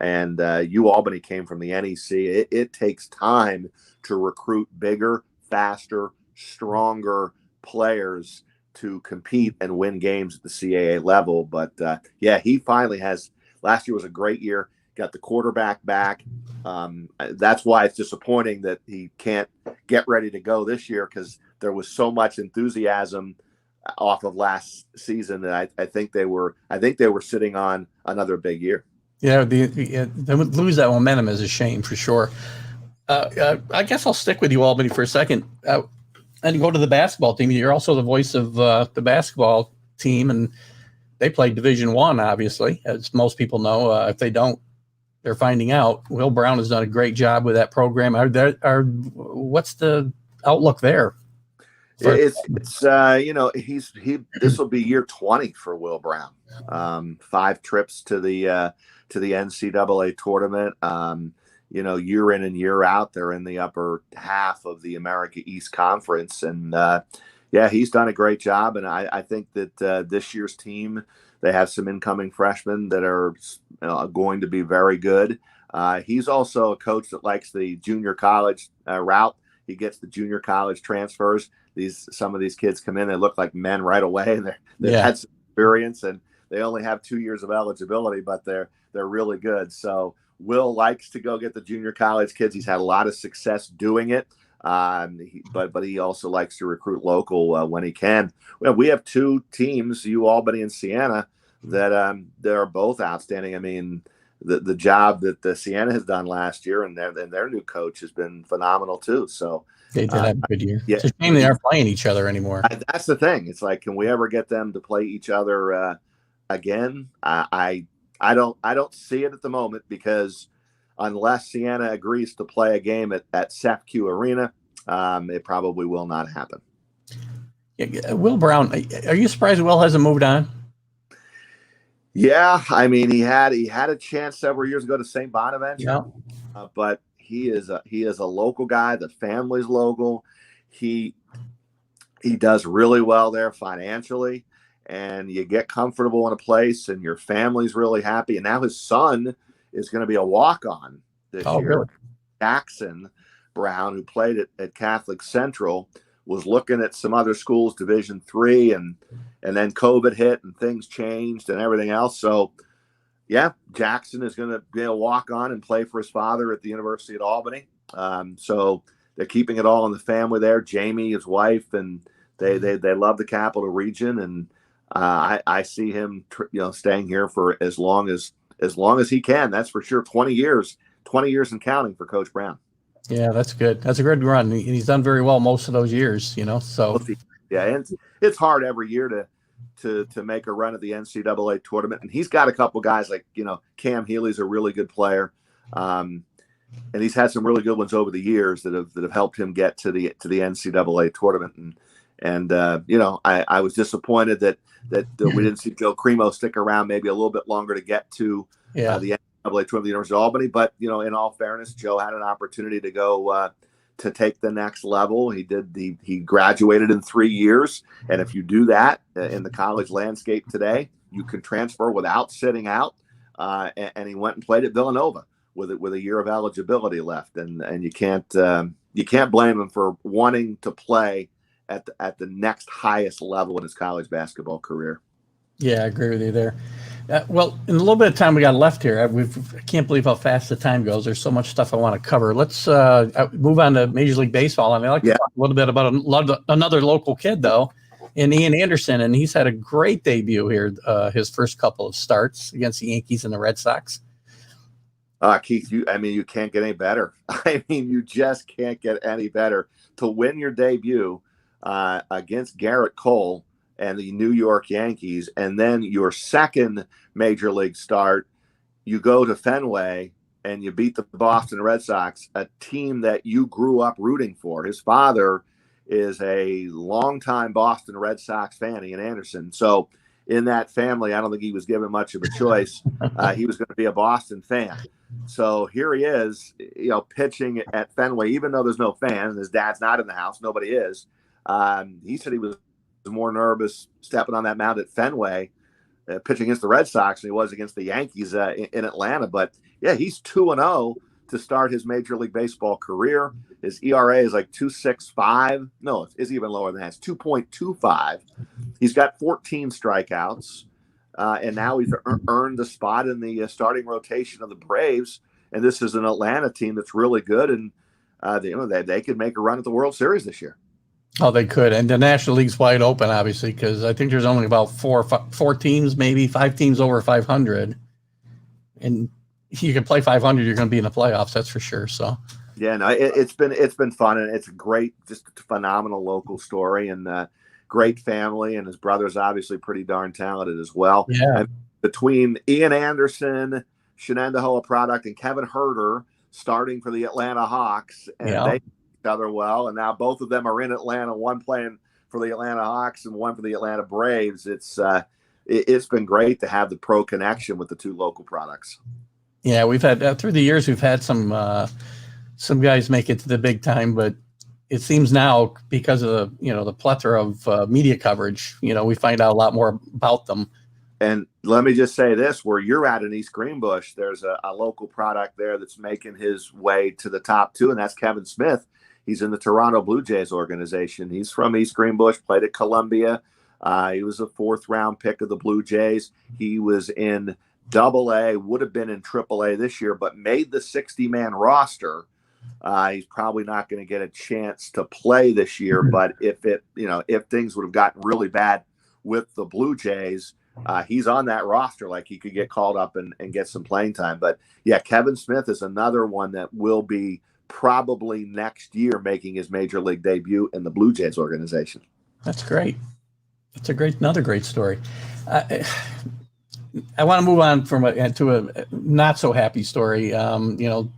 and UAlbany came from the NEC. It takes time to recruit bigger, faster, stronger players to compete and win games at the CAA level. But he finally has. Last year was a great year. Got the quarterback back. That's why it's disappointing that he can't get ready to go this year, because there was so much enthusiasm off of last season that I think they were sitting on another big year. Yeah, they lose that momentum is a shame for sure. I guess I'll stick with you, Albany, for a second, and go to the basketball team. You're also the voice of the basketball team, and they play Division I, obviously, as most people know. If they don't, they're finding out. Will Brown has done a great job with that program. What's the outlook there? It's this will be year 20 for Will Brown. 5 trips to the NCAA tournament. Year in and year out, they're in the upper half of the America East Conference, and he's done a great job. And I think that this year's team, they have some incoming freshmen that are going to be very good. He's also a coach that likes the junior college route. He gets the junior college transfers. Some of these kids come in, they look like men right away. They've had some experience, and they only have 2 years of eligibility, but they're really good. So Will likes to go get the junior college kids. He's had a lot of success doing it, but he also likes to recruit local when he can. Well, we have 2 teams, UAlbany and Siena, that are both outstanding. I mean, the job that the Siena has done last year, and their new coach has been phenomenal too. So they did have a good year. Yeah, it's a shame they aren't playing each other anymore. That's the thing. It's like, can we ever get them to play each other again? I don't see it at the moment, because unless Siena agrees to play a game at SEPQ Arena, it probably will not happen. Will Brown, are you surprised Will hasn't moved on? Yeah, I mean, he had a chance several years ago to St. Bonaventure, but he is a local guy. The family's local. He does really well there financially, and you get comfortable in a place, and your family's really happy. And now his son is going to be a walk-on this year. Really? Jackson Brown, who played at Catholic Central, was looking at some other schools, Division III, and then COVID hit and things changed and everything else. So, Jackson is going to be a walk-on and play for his father at the University at Albany. So they're keeping it all in the family there. Jamie, his wife, and they love the Capital Region, and I see him staying here for as long as he can. That's for sure. 20 years and counting for Coach Brown. Yeah, that's good. That's a good run. He's done very well most of those years, So and it's hard every year to make a run at the NCAA tournament. And he's got a couple guys like Cam Healy's a really good player, and he's had some really good ones over the years that have helped him get to the NCAA tournament. And I was disappointed that we didn't see Joe Cremo stick around maybe a little bit longer to get to the NCAA tournament at the University of Albany. But in all fairness, Joe had an opportunity to go to take the next level. He graduated in 3 years, and if you do that in the college landscape today, you can transfer without sitting out. And he went and played at Villanova with a year of eligibility left, and you can't blame him for wanting to play at the next highest level in his college basketball career. Yeah, I agree with you there. Well, in a little bit of time we got left here, I can't believe how fast the time goes. There's so much stuff I want to cover. Let's move on to Major League Baseball. I mean, I'd like to talk a little bit about another local kid, though, in Ian Anderson, and he's had a great debut here, his first couple of starts against the Yankees and the Red Sox. Keith, you can't get any better. I mean, you just can't get any better. To win your debut against Garrett Cole and the New York Yankees, and then your second major league start, you go to Fenway and you beat the Boston Red Sox, a team that you grew up rooting for. His father is a longtime Boston Red Sox fan, Ian Anderson. So in that family, I don't think he was given much of a choice. He was going to be a Boston fan. So here he is, pitching at Fenway, even though there's no fans. His dad's not in the house. Nobody is. He said he was more nervous stepping on that mound at Fenway, pitching against the Red Sox than he was against the Yankees in Atlanta. But he's 2-0 to start his Major League Baseball career. His ERA is like 2.65. No, it's even lower than that. It's 2.25. He's got 14 strikeouts, and now he's earned the spot in the starting rotation of the Braves. And this is an Atlanta team that's really good, and they could make a run at the World Series this year. Oh, they could. And the National League's wide open, obviously, because I think there's only about four teams, maybe 5 teams over 500. And you can play 500, you're going to be in the playoffs, that's for sure. So, it's been fun, and it's a great, just a phenomenal local story, and great family. And his brother's obviously pretty darn talented as well. Yeah. And between Ian Anderson, Shenandoah product and Kevin Herter starting for the Atlanta Hawks, and they each other well. And now both of them are in Atlanta, one playing for the Atlanta Hawks and one for the Atlanta Braves. It's been great to have the pro connection with the two local products. Yeah, we've had through the years, we've had some guys make it to the big time, but it seems now because of the plethora of media coverage, we find out a lot more about them. And let me just say this, where you're at in East Greenbush, there's a local product there that's making his way to the top two, and that's Kevin Smith. He's in the Toronto Blue Jays organization. He's from East Greenbush, played at Columbia. He was a 4th-round pick of the Blue Jays. He was in Double-A, would have been in Triple-A this year, but made the 60-man roster. He's probably not going to get a chance to play this year, but if things would have gotten really bad with the Blue Jays, he's on that roster. Like, he could get called up and get some playing time. But yeah, Kevin Smith is another one that will be probably next year making his major league debut in the Blue Jays organization. That's great. That's another great story. I want to move on to a not so happy story.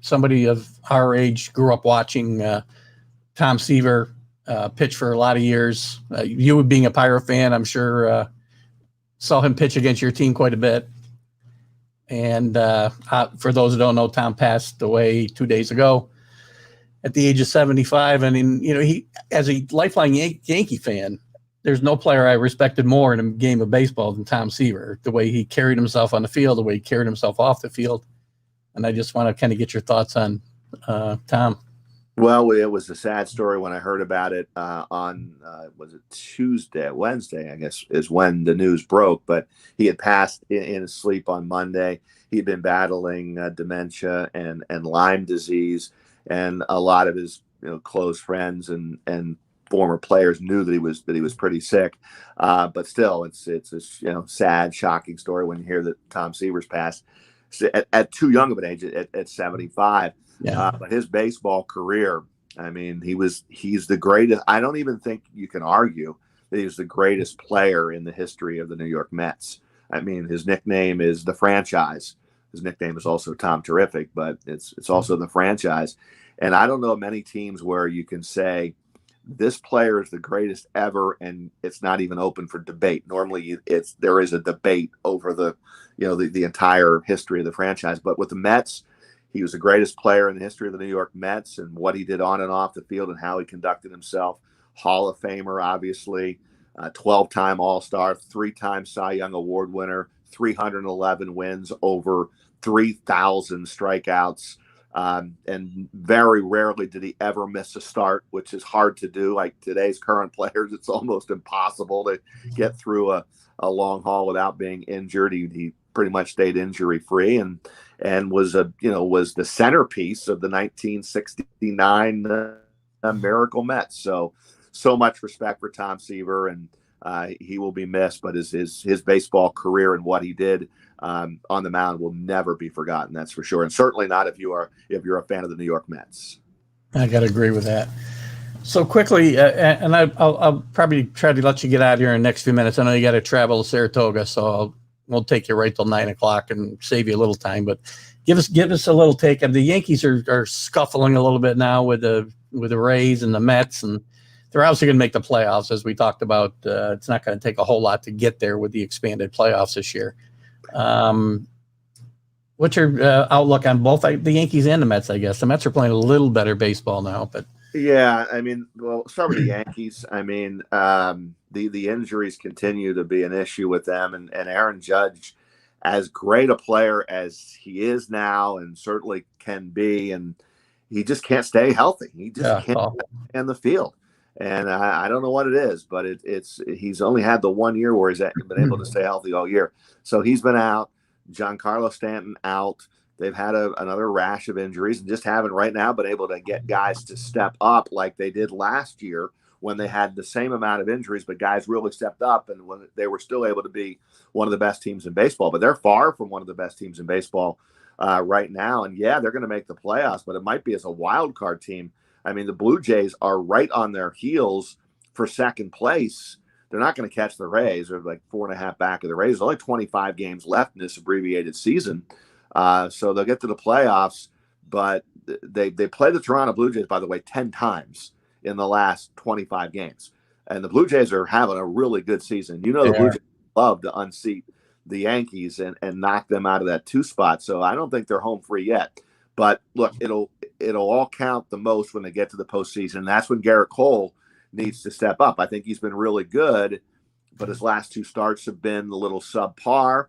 Somebody of our age grew up watching Tom Seaver pitch for a lot of years. You being a Pirate fan, I'm sure saw him pitch against your team quite a bit. And for those who don't know, Tom passed away 2 days ago at the age of 75. And he, as a lifelong Yankee fan, there's no player I respected more in a game of baseball than Tom Seaver, the way he carried himself on the field, the way he carried himself off the field. And I just want to kind of get your thoughts on Tom. Well, it was a sad story when I heard about it on, was it Wednesday, I guess, is when the news broke. But he had passed in his sleep on Monday. He'd been battling dementia and Lyme disease. And a lot of his close friends and former players knew that he was pretty sick, but still, it's a sad, shocking story when you hear that Tom Seaver's passed at too young of an age at 75. Yeah. But his baseball career, I mean, he's the greatest. I don't even think you can argue that he's the greatest player in the history of the New York Mets. I mean, his nickname is the franchise. His nickname is also Tom Terrific, but it's also the franchise. And I don't know many teams where you can say this player is the greatest ever, and it's not even open for debate. Normally, there is a debate over the entire history of the franchise. But with the Mets, he was the greatest player in the history of the New York Mets, and what he did on and off the field and how he conducted himself. Hall of Famer, obviously, 12-time All-Star, 3-time Cy Young Award winner, 311 wins, over 3,000 strikeouts. And very rarely did he ever miss a start, which is hard to do. Like today's current players, it's almost impossible to get through a long haul without being injured. He pretty much stayed injury free and was the centerpiece of the 1969 Miracle Mets. So much respect for Tom Seaver, and he will be missed. But his baseball career and what he did on the mound will never be forgotten. That's for sure, and certainly not if you're a fan of the New York Mets. I got to agree with that. So quickly, and I'll probably try to let you get out of here in the next few minutes. I know you got to travel to Saratoga, so we'll take you right till 9 o'clock and save you a little time. But give us a little take. The Yankees are scuffling a little bit now with the Rays and the Mets, and they're obviously going to make the playoffs, as we talked about. It's not going to take a whole lot to get there with the expanded playoffs this year. What's your outlook on both the Yankees and the Mets? I guess the Mets are playing a little better baseball now, but yeah, I mean, well, start with the Yankees. I mean, the injuries continue to be an issue with them, and Aaron Judge, as great a player as he is now, and certainly can be, and he just can't stay healthy. He just can't stay in the field. And I don't know what it is, but he's only had the 1 year where he's been able to stay healthy all year. So he's been out. Giancarlo Stanton out. They've had another rash of injuries and just haven't right now been able to get guys to step up like they did last year when they had the same amount of injuries, but guys really stepped up and when they were still able to be one of the best teams in baseball. But they're far from one of the best teams in baseball right now. And yeah, they're going to make the playoffs, but it might be as a wild card team. I mean, the Blue Jays are right on their heels for second place. They're not going to catch the Rays. They're like 4.5 back of the Rays. There's only 25 games left in this abbreviated season. So they'll get to the playoffs, but they play the Toronto Blue Jays, by the way, 10 times in the last 25 games. And the Blue Jays are having a really good season. You know, the Blue Jays love to unseat the Yankees and knock them out of that 2 spot. So I don't think they're home free yet. But look, it'll all count the most when they get to the postseason. And that's when Garrett Cole needs to step up. I think he's been really good, but his last 2 starts have been a little subpar,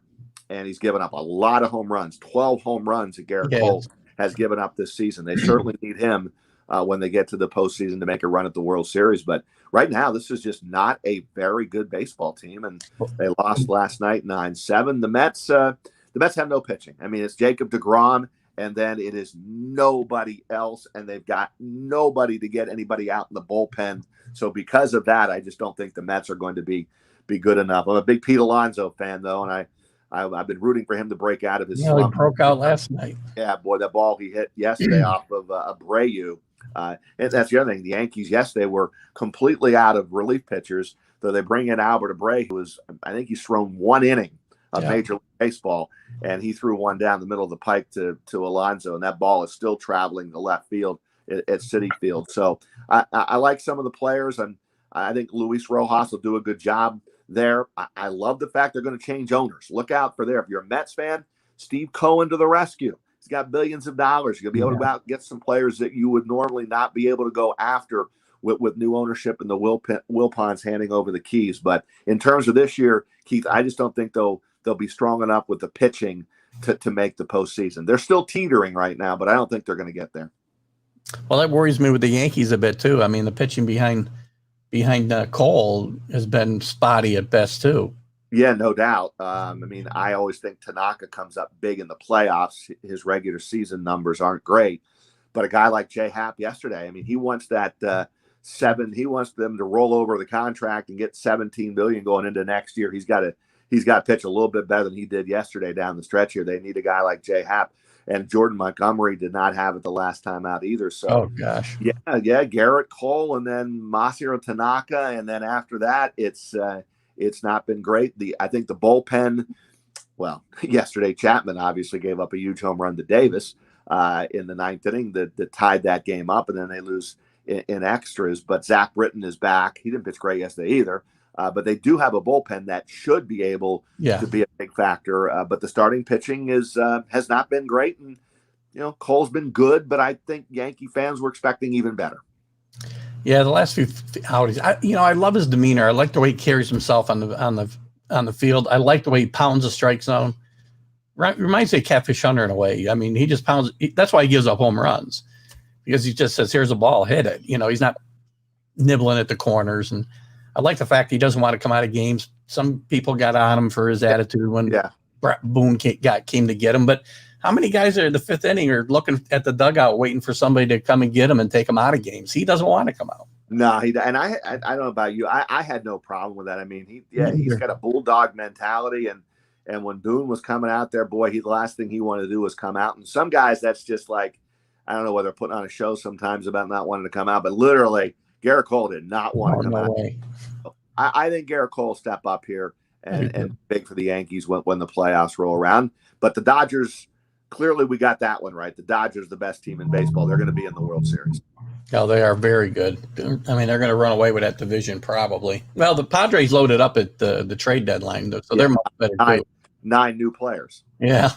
and he's given up a lot of home runs. 12 home runs that Garrett Cole has given up this season. They certainly need him when they get to the postseason to make a run at the World Series. But right now, this is just not a very good baseball team, and they lost last night 9-7. The Mets have no pitching. I mean, it's Jacob deGrom, and then it is nobody else, and they've got nobody to get anybody out in the bullpen. So because of that, I just don't think the Mets are going to be good enough. I'm a big Pete Alonso fan, though, and I've been rooting for him to break out of his slump. He broke out last night. Yeah, boy, that ball he hit yesterday off of Abreu. And that's the other thing. The Yankees yesterday were completely out of relief pitchers, though they bring in Albert Abreu, who I think he's thrown 1 inning of Major League Baseball, and he threw one down the middle of the pike to Alonso, and that ball is still traveling to left field at Citi Field. So I like some of the players, and I think Luis Rojas will do a good job there. I love the fact they're going to change owners. Look out for there. If you're a Mets fan, Steve Cohen to the rescue. He's got billions of dollars. You're going to be able to go out and get some players that you would normally not be able to go after with new ownership and the Wilpons handing over the keys. But in terms of this year, Keith, I just don't think they'll be strong enough with the pitching to make the postseason. They're still teetering right now, but I don't think they're going to get there. Well, that worries me with the Yankees a bit too. I mean, the pitching behind Cole has been spotty at best too. Yeah, no doubt. I mean, I always think Tanaka comes up big in the playoffs. His regular season numbers aren't great, but a guy like Jay Happ yesterday, I mean, he wants that he wants them to roll over the contract and get $17 million going into next year. He's got to pitch a little bit better than he did yesterday down the stretch here. They need a guy like Jay Happ, and Jordan Montgomery did not have it the last time out either. So, oh gosh, yeah, Garrett Cole and then Masahiro Tanaka, and then after that, it's not been great. I think the bullpen. Well, yesterday Chapman obviously gave up a huge home run to Davis in the 9th inning that tied that game up, and then they lose in extras. But Zach Britton is back. He didn't pitch great yesterday either. But they do have a bullpen that should be able to be a big factor. But the starting pitching has not been great. And, Cole's been good, but I think Yankee fans were expecting even better. Yeah, the last few outings, I love his demeanor. I like the way he carries himself on the field. I like the way he pounds the strike zone. Reminds me of Catfish Hunter in a way. I mean, he just pounds. That's why he gives up home runs, because he just says, "Here's a ball, hit it." He's not nibbling at the corners. And I like the fact he doesn't want to come out of games. Some people got on him for his attitude when Brett Boone came to get him. But how many guys are in the 5th inning are looking at the dugout waiting for somebody to come and get him and take him out of games? He doesn't want to come out. No, and I don't know about you. I had no problem with that. I mean, he's got a bulldog mentality, and when Boone was coming out there, boy, the last thing he wanted to do was come out. And some guys, that's just like, I don't know whether they're putting on a show sometimes about not wanting to come out, but literally, Garrett Cole did not want to come out. Way. I think Garrett Cole will step up here and big for the Yankees when the playoffs roll around. But the Dodgers, clearly we got that one right. The Dodgers, the best team in baseball. They're going to be in the World Series. Oh, they are very good. I mean, they're going to run away with that division probably. Well, the Padres loaded up at the trade deadline, so they're much better too. 9 new players. Yeah.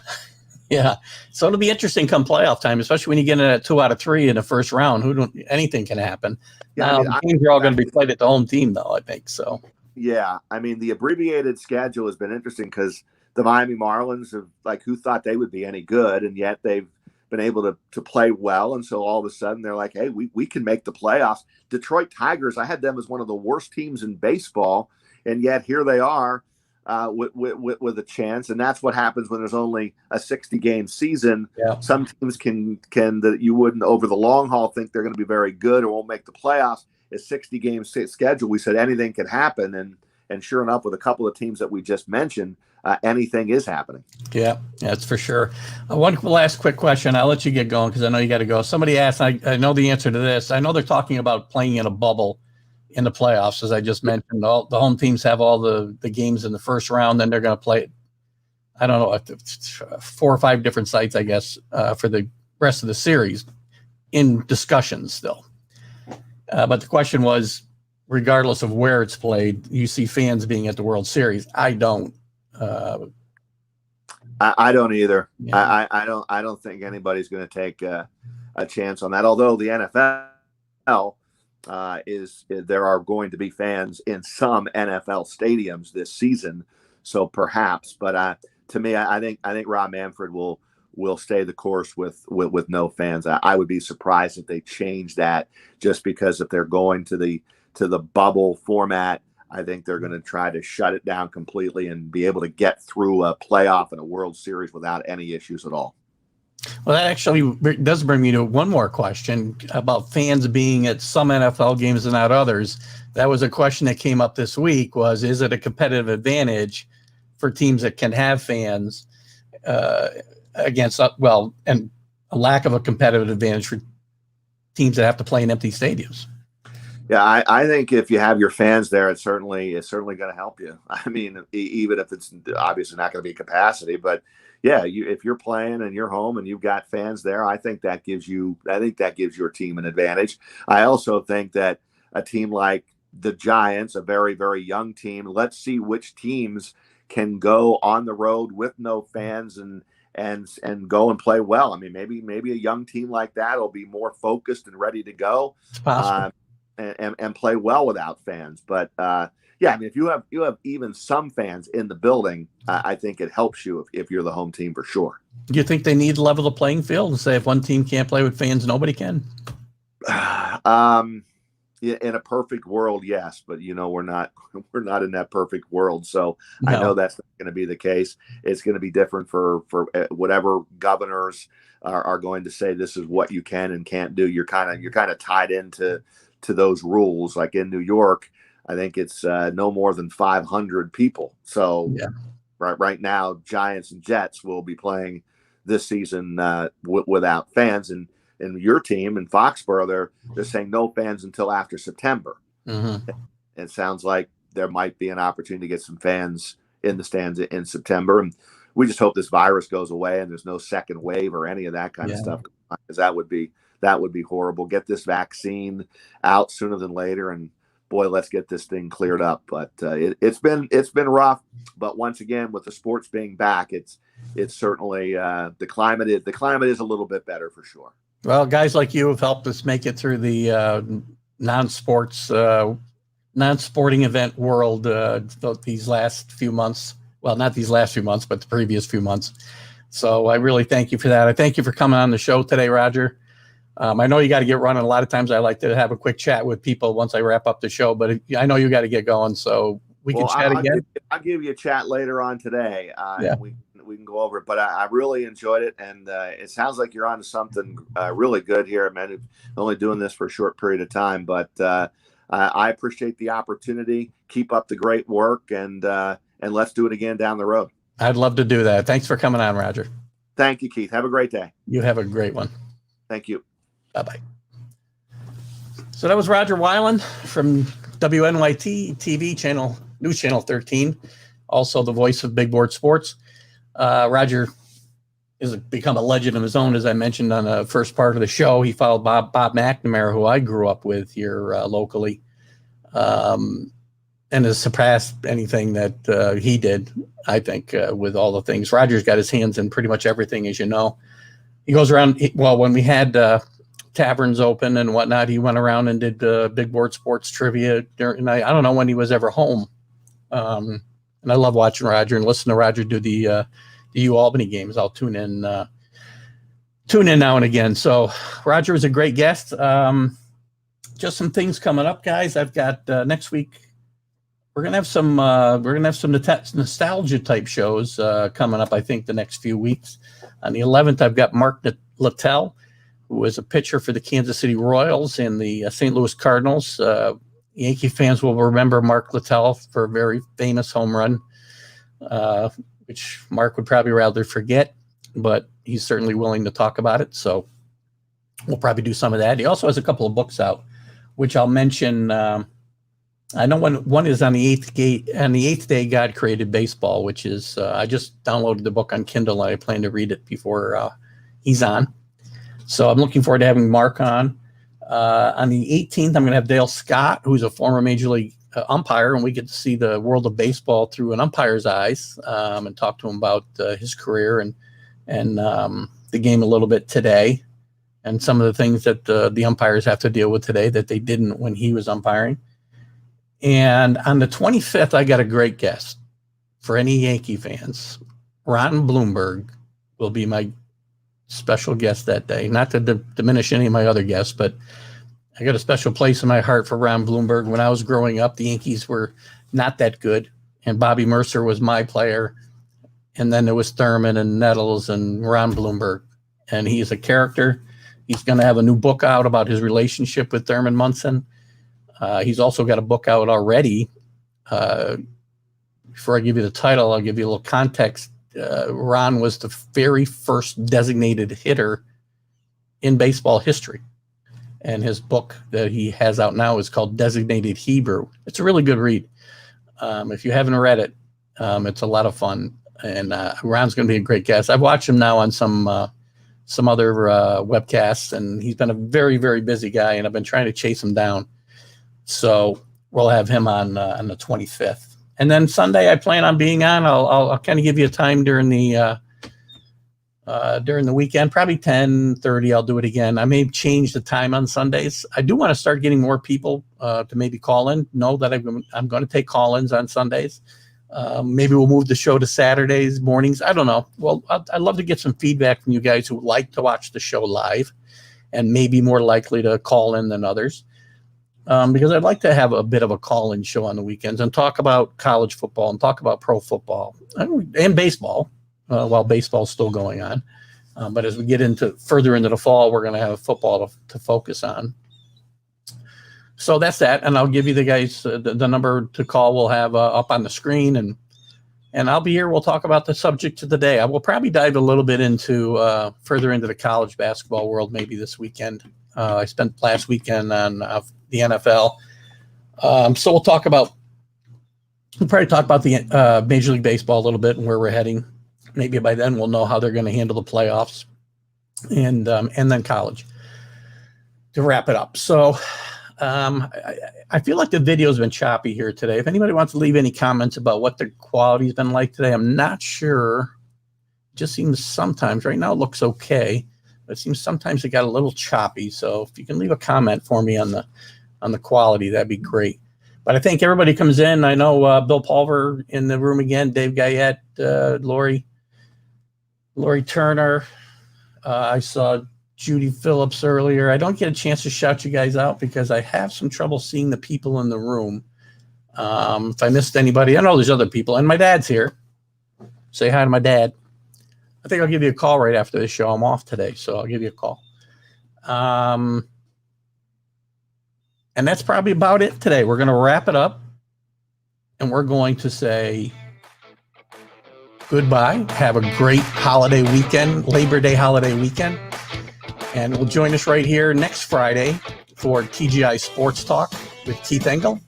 Yeah. So it'll be interesting come playoff time, especially when you get in at 2 out of 3 in the first round. Anything can happen. Yeah, the teams are all going to be played at the home team, though, I think so. Yeah. I mean, the abbreviated schedule has been interesting because the Miami Marlins have, who thought they would be any good, and yet they've been able to play well. And so all of a sudden they're like, hey, we can make the playoffs. Detroit Tigers, I had them as one of the worst teams in baseball, and yet here they are with a chance. And that's what happens when there's only a 60-game season. Yeah. Some teams can that you wouldn't over the long haul think they're going to be very good or won't make the playoffs. A 60-game schedule, we said anything could happen, and sure enough, with a couple of teams that we just mentioned, anything is happening. Yeah, that's for sure. One last quick question. I'll let you get going because I know you got to go. Somebody asked, I know the answer to this. I know they're talking about playing in a bubble in the playoffs, as I just mentioned. The home teams have all the games in the first round, then they're going to play I don't know, 4 or 5 different sites, I guess, for the rest of the series in discussions still. But the question was, regardless of where it's played, you see fans being at the World Series. I don't. I don't either. Yeah. I don't think anybody's going to take a chance on that. Although the NFL there are going to be fans in some NFL stadiums this season, so perhaps. But to me, I think Rob Manfred will stay the course with no fans. I would be surprised if they change that, just because if they're going to the bubble format, I think they're going to try to shut it down completely and be able to get through a playoff and a World Series without any issues at all. Well, that actually does bring me to one more question about fans being at some NFL games and not others. That was a question that came up this week, was, is it a competitive advantage for teams that can have fans against, and a lack of a competitive advantage for teams that have to play in empty stadiums? Yeah, I think if you have your fans there, it's certainly going to help you. I mean, even if it's obviously not going to be capacity, but yeah, if you're playing and you're home and you've got fans there, I think that gives your team an advantage. I also think that a team like the Giants, a very, very young team, let's see which teams can go on the road with no fans and go and play well. I mean, maybe a young team like that will be more focused and ready to go. It's possible. And play well without fans. But yeah, I mean, if you have even some fans in the building, I think it helps you if you're the home team for sure. Do you think they need to level the playing field and say if one team can't play with fans, nobody can? Yeah, in a perfect world, yes, but we're not in that perfect world. So No. I know that's not going to be the case. It's going to be different for whatever governors are going to say. This is what you can and can't do. You're kind of tied into those rules. Like in New York, I think it's no more than 500 people. So yeah. right now, Giants and Jets will be playing this season without fans. And your team in Foxborough, they're saying no fans until after September. Mm-hmm. It sounds like there might be an opportunity to get some fans in the stands in September. And we just hope this virus goes away and there's no second wave or any of that kind of stuff, because that would be horrible. Get this vaccine out sooner than later, and boy, let's get this thing cleared up. But it's been rough. But once again, with the sports being back, it's certainly the climate is a little bit better for sure. Well, guys like you have helped us make it through the non-sporting event world these last few months. Well, not these last few months, but the previous few months. So I really thank you for that. I thank you for coming on the show today, Rodger. I know you got to get running. A lot of times I like to have a quick chat with people once I wrap up the show, but I know you got to get going, so we can chat again. I'll give you a chat later on today. Yeah. We can go over it, but I really enjoyed it, and it sounds like you're on to something really good here, man. I'm only doing this for a short period of time, but I appreciate the opportunity. Keep up the great work, and let's do it again down the road. I'd love to do that. Thanks for coming on, Rodger. Thank you, Keith. Have a great day. You have a great one. Thank you. Bye-bye. So that was Rodger Wyland from WNYT-TV channel, News Channel 13, also the voice of Big Board Sports. Rodger has become a legend of his own, as I mentioned on the first part of the show. He followed Bob McNamara, who I grew up with here locally, and has surpassed anything that he did, I think, with all the things. Rodger's got his hands in pretty much everything, as you know. He goes around, when we had taverns open and whatnot, he went around and did Big Board Sports trivia. And I don't know when he was ever home. And I love watching Rodger and listening to Rodger do the UAlbany games. I'll tune in now and again. So Rodger was a great guest. Just some things coming up, guys. I've got next week. We're gonna have some nostalgia type shows coming up. I think the next few weeks. On the 11th, I've got Mark Littell, who was a pitcher for the Kansas City Royals and the St. Louis Cardinals. Yankee fans will remember Mark Littell for a very famous home run, which Mark would probably rather forget, but he's certainly willing to talk about it. So we'll probably do some of that. He also has a couple of books out, which I'll mention I know one is on the eighth day God created baseball, which is I just downloaded the book on Kindle. I plan to read it before he's on. So I'm looking forward to having Mark on. On the 18th, I'm going to have Dale Scott, who's a former Major League umpire, and we get to see the world of baseball through an umpire's eyes, and talk to him about his career and the game a little bit today, and some of the things that the umpires have to deal with today that they didn't when he was umpiring. And on the 25th, I got a great guest for any Yankee fans. Ron Bloomberg will be my special guest that day. Not to diminish any of my other guests, but I got a special place in my heart for Ron Bloomberg. When I was growing up, the Yankees were not that good, and Bobby Mercer was my player. And then there was Thurman and Nettles and Ron Bloomberg. And he's a character. He's going to have a new book out about his relationship with Thurman Munson. He's also got a book out already. Before I give you the title, I'll give you a little context. Ron was the very first designated hitter in baseball history. And his book that he has out now is called Designated Hebrew. It's a really good read. If you haven't read it, it's a lot of fun. And Ron's going to be a great guest. I've watched him now on some other webcasts, and he's been a very, very busy guy, and I've been trying to chase him down. So we'll have him on the 25th. And then Sunday, I plan on being on. I'll kind of give you a time during the weekend, probably 10:30. I'll do it again. I may change the time on Sundays. I do want to start getting more people to maybe call in. Know that I'm going to take call-ins on Sundays. Maybe we'll move the show to Saturdays mornings. I don't know. Well, I'd love to get some feedback from you guys who like to watch the show live and maybe more likely to call in than others. Because I'd like to have a bit of a call-in show on the weekends and talk about college football and talk about pro football and baseball while baseball's still going on. But as we get further into the fall, we're going to have football to focus on. So that's that. And I'll give you the guys the number to call. We'll have up on the screen, and I'll be here. We'll talk about the subject of the day. I will probably dive a little bit further into the college basketball world maybe this weekend. I spent last weekend on the NFL. So we'll probably talk about the Major League Baseball a little bit and where we're heading. Maybe by then we'll know how they're going to handle the playoffs and then college to wrap it up. So I feel like the video's been choppy here today. If anybody wants to leave any comments about what the quality's been like today, I'm not sure. It just seems sometimes, right now it looks okay, but it seems sometimes it got a little choppy. So if you can leave a comment for me on the quality, that'd be great. But I think everybody comes in. I know Bill Pulver in the room again, Dave Guyette, Lori Turner. I saw Judy Phillips earlier. I don't get a chance to shout you guys out because I have some trouble seeing the people in the room. If I missed anybody, I know there's other people. And my dad's here. Say hi to my dad. I think I'll give you a call right after this show. I'm off today, so I'll give you a call. And that's probably about it today. We're going to wrap it up, and we're going to say goodbye. Have a great holiday weekend, Labor Day holiday weekend. And we'll join us right here next Friday for TGI Sports Talk with Keith Engel.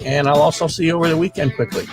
And I'll also see you over the weekend quickly.